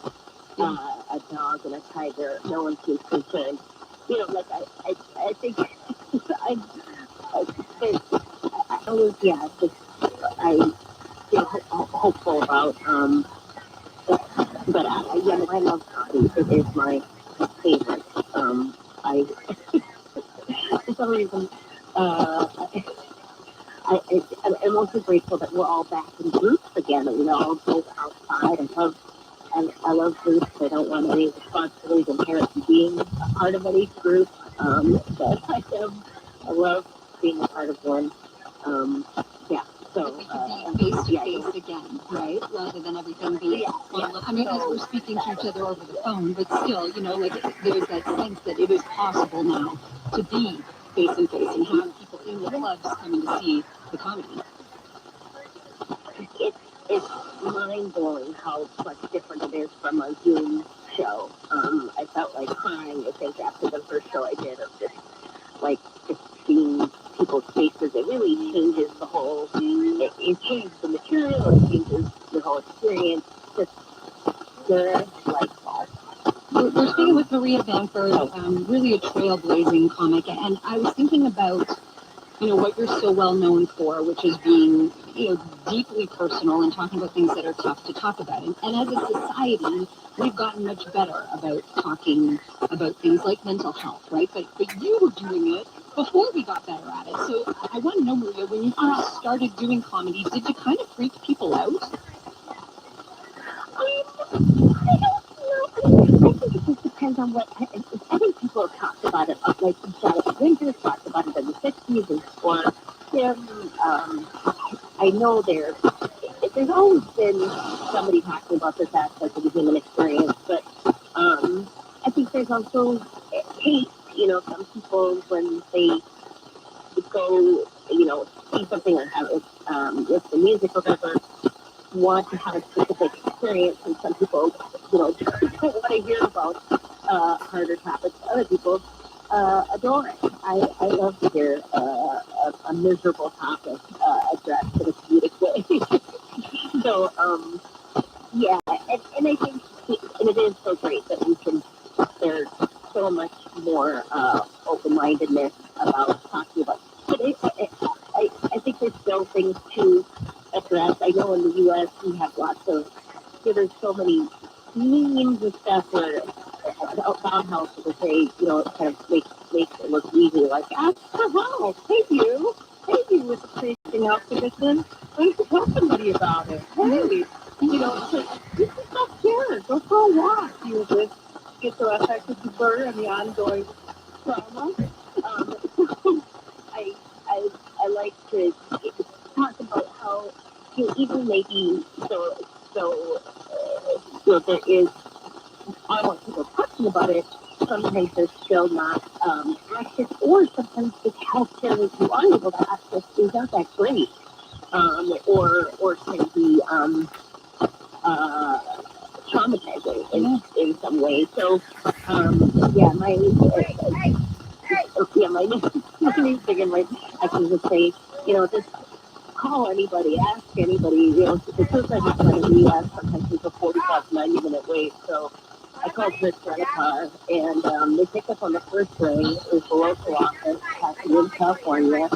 a dog and a tiger. No one seems concerned. You know, like I think I always, yeah, just I feel hopeful about but yeah, I love comedy. It is my favorite. I for some reason I'm also grateful that we're all back in groups again, and we all go outside. I love groups. I don't want any responsibilities inherent in being a part of any group. But I love being a part of one. Yeah. So face to face again, right? Rather than everything being I mean, as we're speaking to each other over the phone, but still, you know, like there's that sense that it is possible now to be face to face and have people in the clubs coming to see the comedy. It's mind-blowing how much different it is from a Zoom show. I felt like crying, I think, after the first show I did, of just seeing people's faces. It really changes the whole, it changes the material, it changes the whole experience. Just good, like We're speaking with Maria Bamford, really a trailblazing comic, and I was thinking about, you know, what you're so well known for, which is being, you know, deeply personal and talking about things that are tough to talk about. And as a society, we've gotten much better about talking about things like mental health, right? But you were doing it before we got better at it. So I want to know, Maria, when you first started doing comedy, did you kind of freak people out? I don't know. I think it just depends on what. I think people have talked about it, like Jonathan Winters talked about it in the 60s, and or I know there's always been somebody talking about this aspect of the human experience, but I think there's also hate. You know, some people when they go, you know, see something or have with the music or whatever, want to have a specific experience, and some people, you know, don't want to hear about harder topics. Other people adore it. I love to hear a miserable topic addressed in a comedic way. So, yeah, and I think, and it is so great that we can, there's so much more more open-mindedness about talking about. But I think there's still things to address. I know in the U.S. we have lots of, there's so many memes and stuff where about health will say, it kind of makes it look easy, like, hey you with the crazy health condition, why don't you tell somebody about it? Hey, it's like, you just don't care. Go for a walk. You just get the affected disorder and the ongoing trauma. I, I like to talk about how, even maybe there is online people talking about it, sometimes they're still not access, or sometimes the healthcare that you are able to access is not that great, or can be traumatizing in some way. So, my new thing in my actions would say, just call anybody, ask anybody, the first time I went in the U.S., sometimes it's a 45, 90-minute wait, so I called Rich Rent-A-Car, and they picked up on the first ring. It was the local office, Pasadena, California,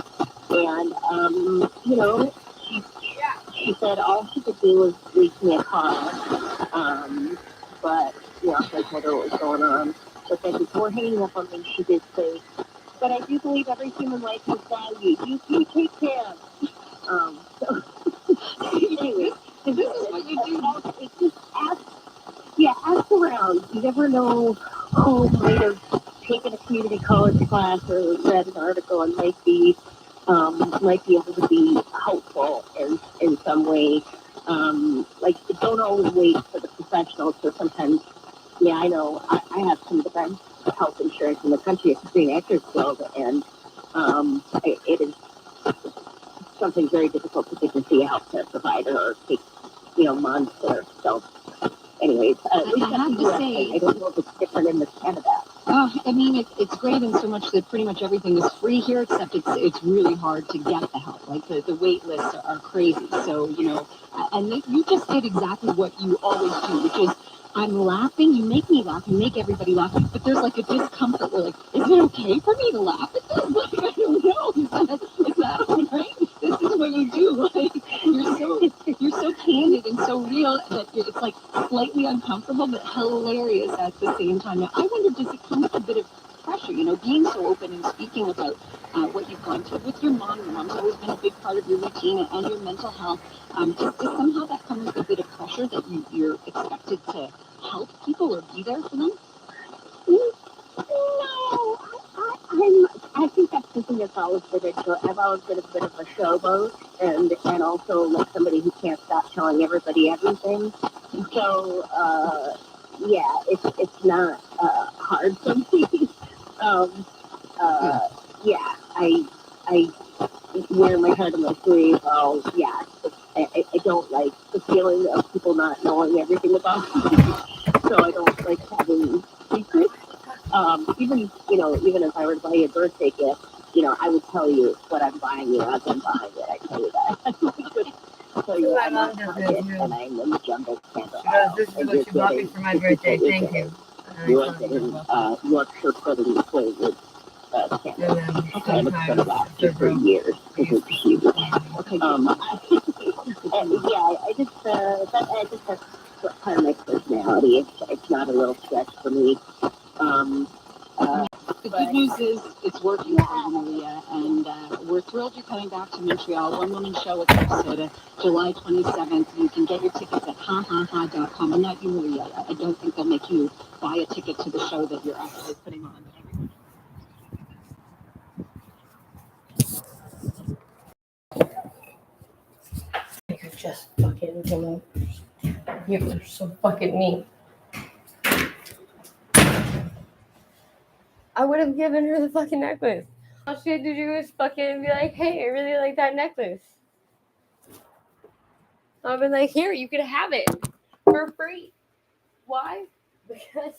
and, she said all she could do was leave me a car, but, so I told her what was going on. But then before hanging up on me, she did say, but I do believe every human life has value. You take care. So, anyway, this is what you do. It's just ask around. You never know who might have taken a community college class or read an article and might be able to be helpful in some way. Don't always wait for the professionals. So sometimes, I know I have some of the best health insurance in the country. It's Green Acres Guild, and it is something very difficult to get to see a healthcare provider or take, months or so. Anyways, I have to say, I don't know if it's different in Canada. I mean, it's great in so much that pretty much everything is free here, except it's really hard to get the help. Like the wait lists are crazy. So, and you just did exactly what you always do, which is I'm laughing, you make me laugh, you make everybody laugh, but there's like a discomfort. We're like, is it okay for me to laugh at this? Like, I don't know. Is that all right? This is what you do. Like, you're so candid and so real that it's like slightly uncomfortable, but hilarious at the same time. Now, I wonder, does it come with a bit of pressure, being so open and speaking about what you've gone through with your mom? Your mom's always been a big part of your routine and your mental health. Does somehow that come with a bit of pressure that you're expected to help people or be there for them? No, I think that's something that's always been I've always been a bit of a showboat, and also like somebody who can't stop telling everybody everything. So it's not hard for me. I wear my heart on my sleeve. I don't like the feeling of people not knowing everything about me. So I don't like having secrets. Even if I were to buy you a birthday gift, I would tell you what I'm buying you as I'm buying it. I tell you that. So I'm not Target, and I'm in the jumbo candle aisle. This is what you bought me for my birthday. Thank you. You are getting Yorkshire pudding flavored candle. Okay. And it's going to last you for years because it's huge. Okay. I just that's part of my personality. It's not a little stretch for me. The good news is it's working for you, Maria, and we're thrilled you're coming back to Montreal. One Woman Show at Sarasota, July 27th. You can get your tickets at hahaha.com. And not you, Maria. I don't think they'll make you buy a ticket to the show that you're actually putting on. You're just fucking, you're so fucking mean. I would have given her the fucking necklace. All she had to do was fucking be like, hey, I really like that necklace. I've been like, here, you can have it for free. Why? Because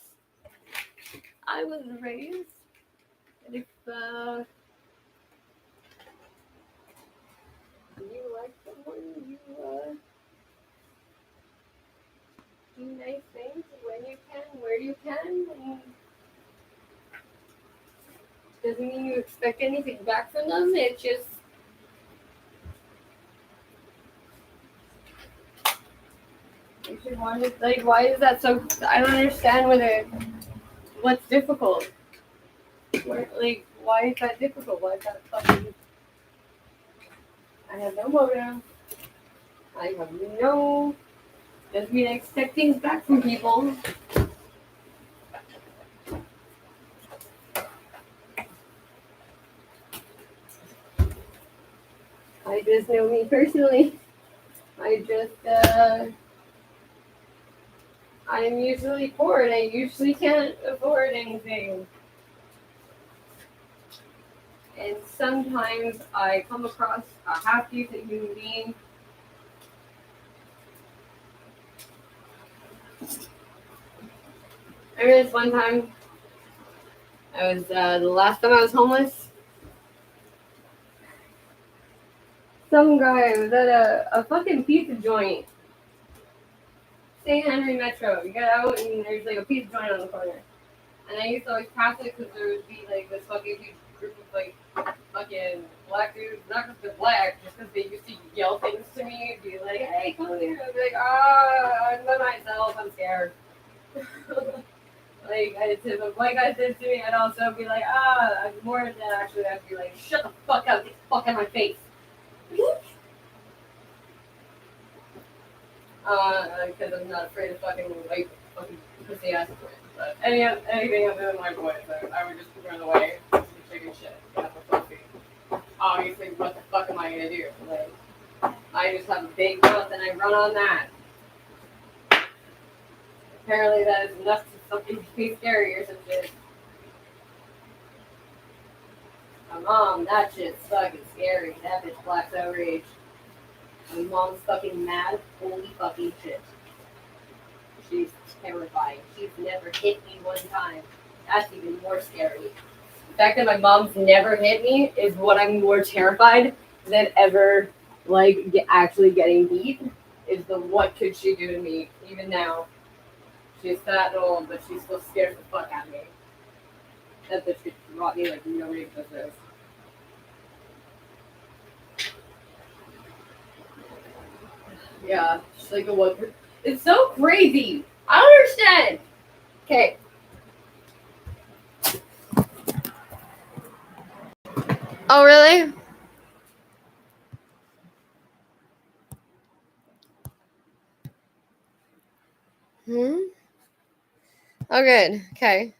I was raised, and if you like someone, you do nice things when you can, where you can, and doesn't mean you expect anything back from them. It just you should wonder, like, why is that so? I don't understand what's difficult. Like, why is that difficult? Why is that fucking? I have no motive. I have no. Doesn't mean I expect things back from people. I just know me personally. I'm usually poor and I usually can't afford anything. And sometimes I come across a half-decent human being. I remember this one time, I was, the last time I was homeless, some guy was at a fucking pizza joint. St. Henry Metro. You get out and there's like a pizza joint on the corner. And I used to always pass it because there would be like this fucking huge group of like fucking black dudes, not because they're black, just because they used to yell things to me and be like, hey, come here. I'd be like, I'm by myself, I'm scared. Like, if a white guy said to me, I'd also be like, more than that, actually, I'd be like, shut the fuck up, get the fuck out of my face. Because I'm not afraid of fucking white fucking pussy ass boys. But anything other than white boys, I would just run away. Some chicken shit. Get up a pussy. Obviously, what the fuck am I gonna do? Like, I just have a big mouth and I run on that. Apparently, that is enough to fucking be scary or some shit. My mom, that shit's fucking scary. That bitch blacks outrage. My mom's fucking mad. Holy fucking shit. She's terrifying. She's never hit me one time. That's even more scary. The fact that my mom's never hit me is what I'm more terrified than ever, like, actually getting beat. Is the what could she do to me, even now. She's fat and old, but she still scares the fuck out of me. That bitch could drop me like nobody possesses. Yeah, she's like a one. It's so crazy. I don't understand. Okay. Oh, really? Oh, good. Okay.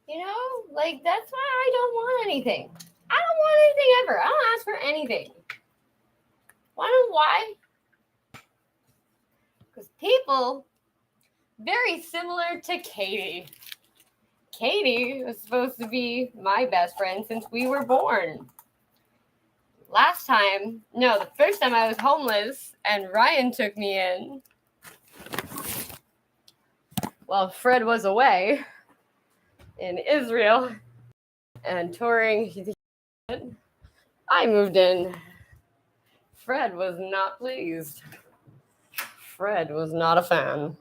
You know, like, that's why I don't want anything. I don't want anything ever. I don't ask for anything. Why? Because people, very similar to Katie. Katie was supposed to be my best friend since we were born. The first time I was homeless and Ryan took me in. Well, Fred was away in Israel and touring. I moved in. Fred was not pleased. Fred was not a fan.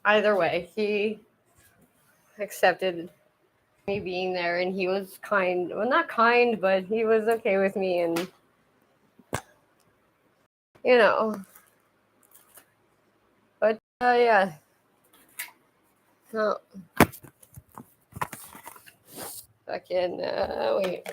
Either way, he accepted me being there and he was kind. Well, not kind, but he was okay with me and, you know. But, yeah. No. Fucking, wait.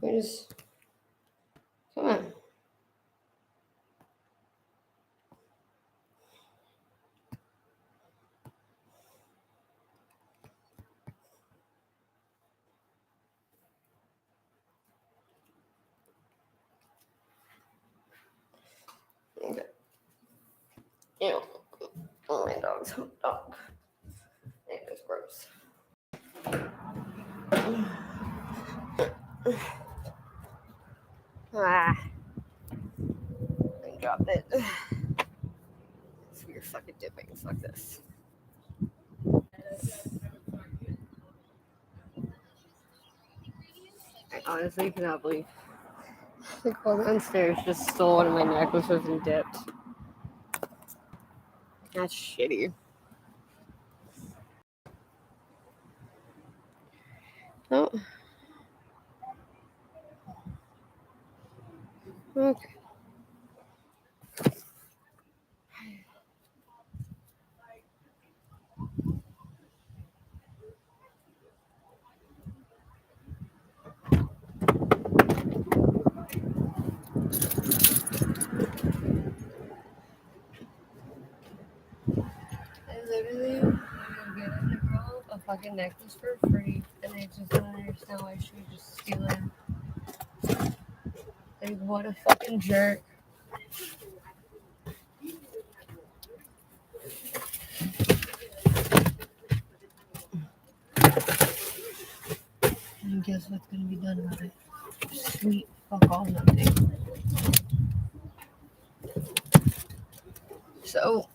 We just come on. Okay. Ew. Oh, my dog's hooked up. It was gross. Ah. I dropped it. So you're fucking dipping. Fuck this. I honestly cannot believe the girl downstairs just stole one of my necklaces and dipped. That's shitty. Oh. Okay. I literally get a girl a fucking necklace for free, and I just don't understand why she would just steal it. Like, what a fucking jerk. And guess what's gonna be done about it? Sweet fuck all nothing. So,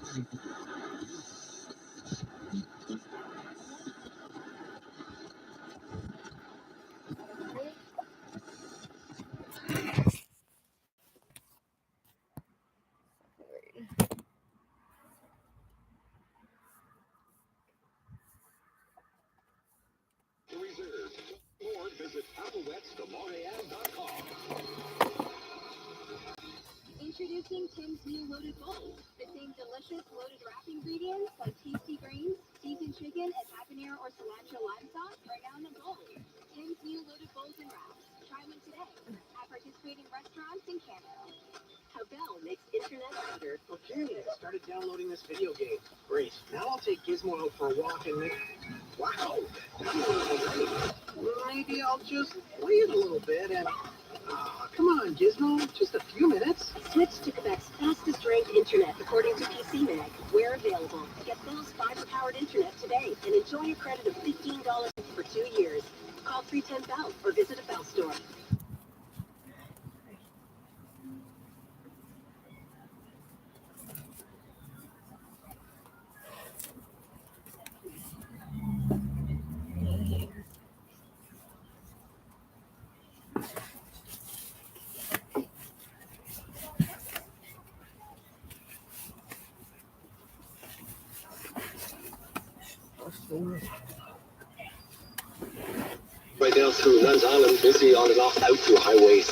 Reserve. Or visit applewets.montreal.com. Introducing Tim's new loaded bowl. The same delicious loaded wrap ingredients like tasty greens, seasoned chicken, and habanero or cilantro lime sauce are now in a bowl. Tim's new loaded bowls and wraps. Try one today at participating restaurants in Canada. Bell makes internet better. Okay, I started downloading this video game. Great. Now I'll take Gizmo out for a walk and then... Wow! Maybe I'll just wait a little bit and... come on, Gizmo. Just a few minutes. Switch to Quebec's fastest ranked internet according to PC Mag. Where available. Get Bell's fiber-powered internet today and enjoy a credit of $15 for 2 years. Call 310 Bell or visit a Bell store. Right down through Nuns Island, busy on and off out to Highway.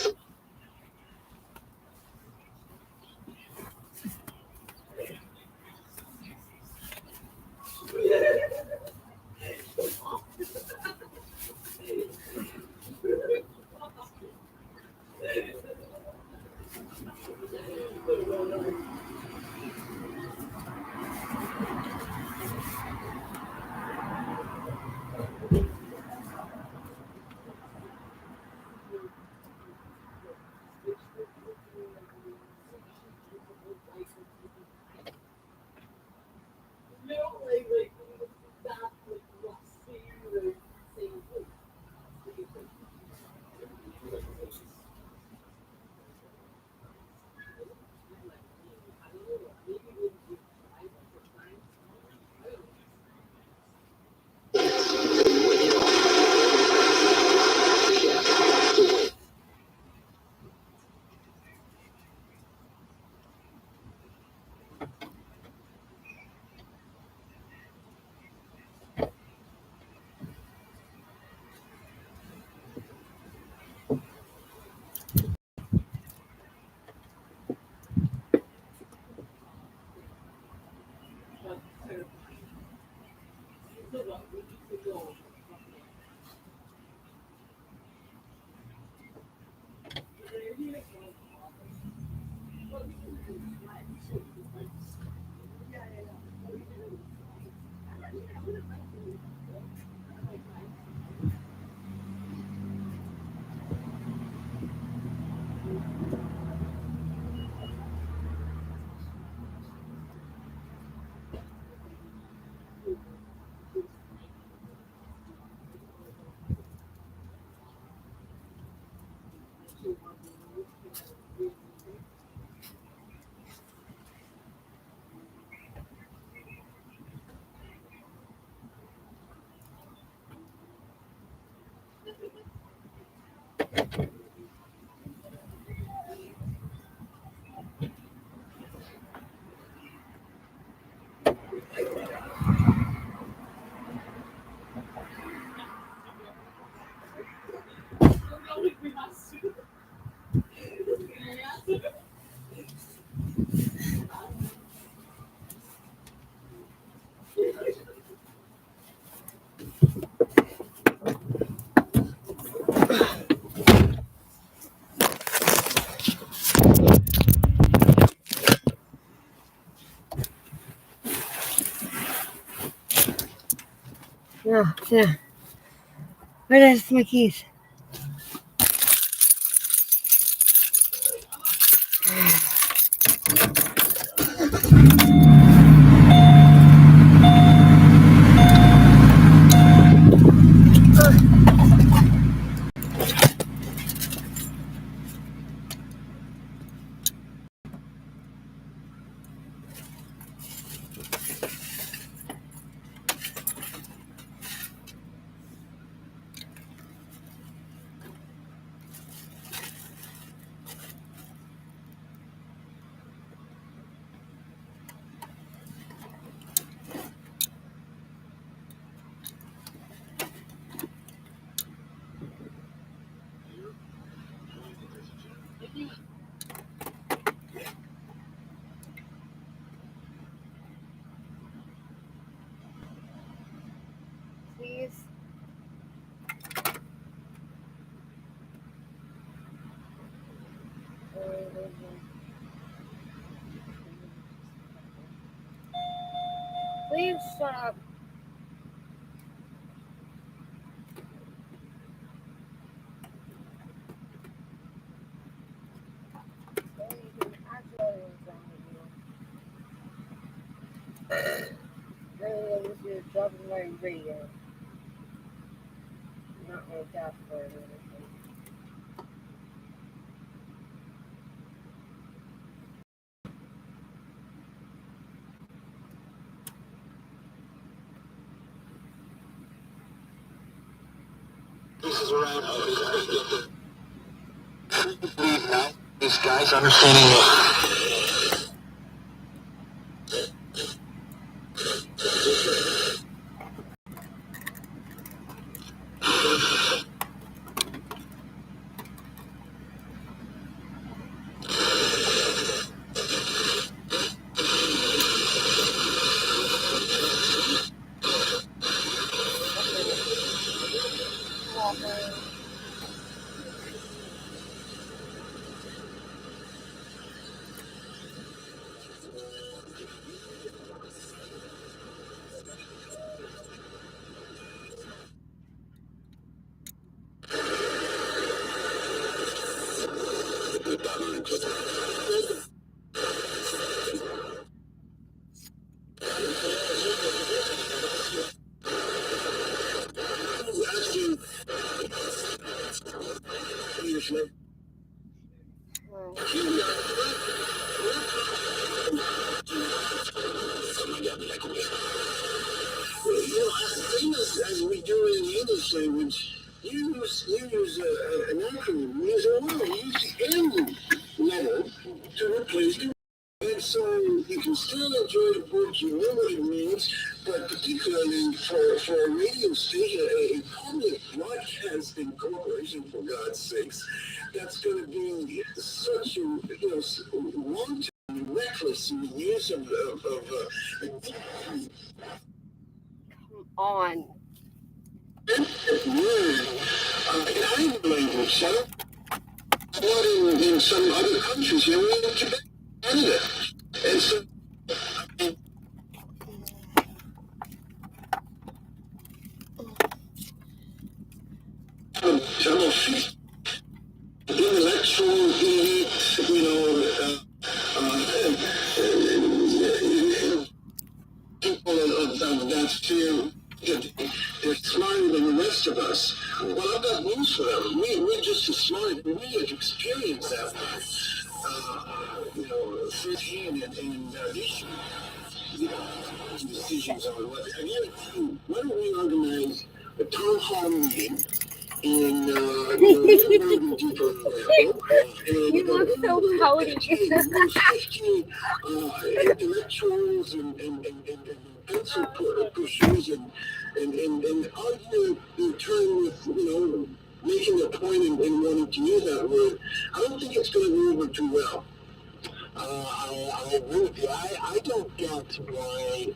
Oh, yeah. Where's my keys? Please. Please shut up. You're dropping my radio. Not my dashboard or anything. This is around these guys understanding it. As we do in the English language, use an acronym. Use a word. Use N letter to replace the. And so you can still enjoy the book, you know what it means, but particularly for a radio station, a public broadcasting corporation, for God's sakes, that's going to be such a long-term reckless use of on. In our language, not in some other countries, here in Japan, Canada. And so, intellectual elite, people of that sphere, they're smarter than the rest of us. Well, I've got news for them. We're just as smart. We have experienced that, firsthand, and these decisions on what. Why don't we organize a town hall meeting in You look so pouty. 15 intellectuals and pencil pushers and argue in turn with, making a point and wanting to use that word. I don't think it's going to go over too well. I agree with you. I don't get why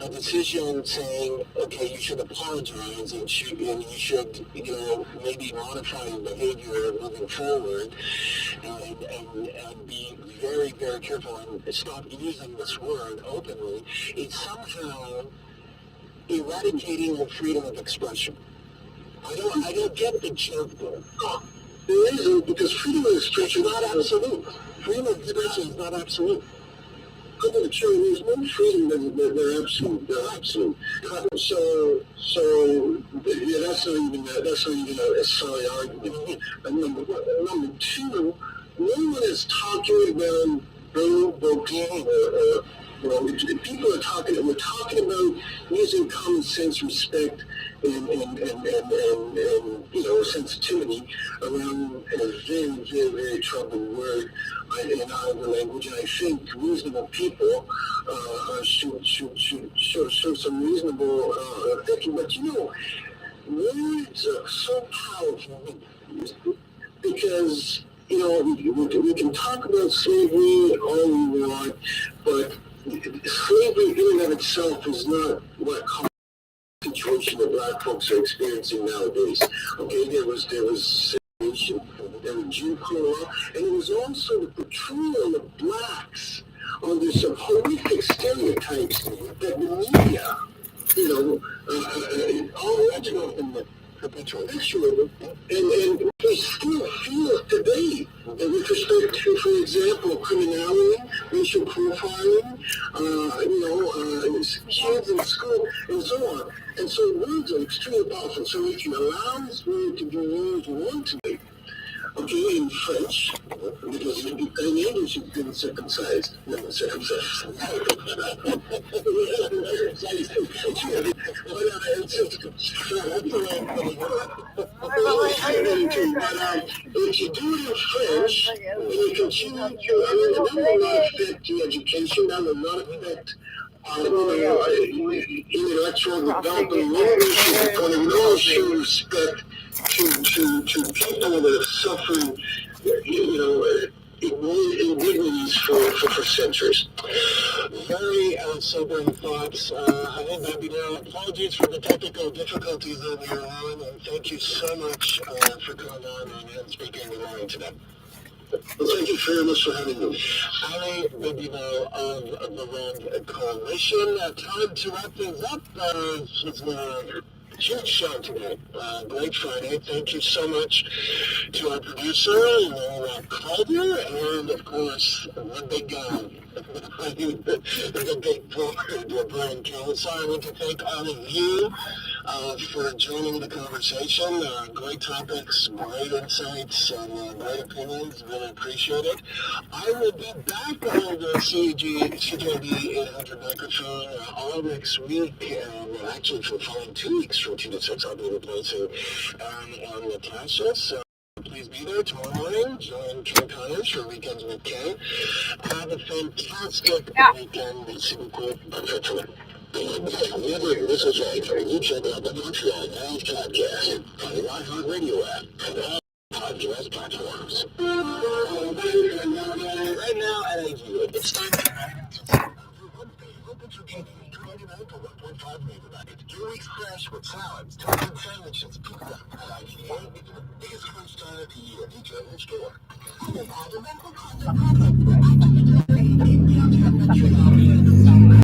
a decision saying, okay, you should apologize and you should, maybe modify your behavior moving forward and be very, very careful and stop using this word openly, is somehow eradicating the freedom of expression. I don't get the joke there. There isn't, because freedom of expression is not absolute. Freedom of expression is not absolute. Under the term, there's no freedom that they're absolute. They're absolute. So yeah, that's not even a silly argument. And number two, no one is talking about provoking people are talking. We're talking about using common sense, respect, and sensitivity around a very, very, very troubling word in our language. And I think reasonable people should show some reasonable thinking. But words are so powerful because you know, we can talk about slavery all we want, but slavery in and of itself is not what situation that black folks are experiencing nowadays. Okay, there was segregation, there was Jim Crow, and it was also the portrayal of blacks under some horrific stereotypes that the media, you know, all original in the perpetuation, and we still feel it today. And with respect to, for example, criminality, racial profiling, kids in school, and so on. And so words are extremely powerful. So we can allow this word to be used one today. Okay, in French, because in English it's been circumcised. No, circumcised. If you do it in French, and you continue that will not affect your education, that will not affect intellectual development, language, but it will show respect to people that have suffered, indignities for centuries. Very sobering thoughts. Apologies for the technical difficulties earlier on, and thank you so much for coming on and speaking with me today. Well, thank you very much for having me. Ali Babino of the Land Coalition. Time to wrap things up. It's a huge show today. Great Friday. Thank you so much to our producer, Calder, and of course, the big guy, the big boy, Brian Kelly. So I want to thank all of you for joining the conversation. Great topics, great insights, and great opinions. Really appreciate it. I will be back on the CJB 800 microphone all next week. Actually, for the following 2 weeks from 2 to 6, I'll be replacing Aaron and Natasha. So please be there tomorrow morning. Join Ken Connors for Weekends with Ken. Have a fantastic weekend. Merci beaucoup. Remember, this is right. You check out the Montreal Live podcast on the iHeartRadio app and all podcast platforms. Right now, at AG, it's time to Julie's Fresh with salads, toasted sandwiches, pizza, the biggest crunch time of the year. Feature in the store.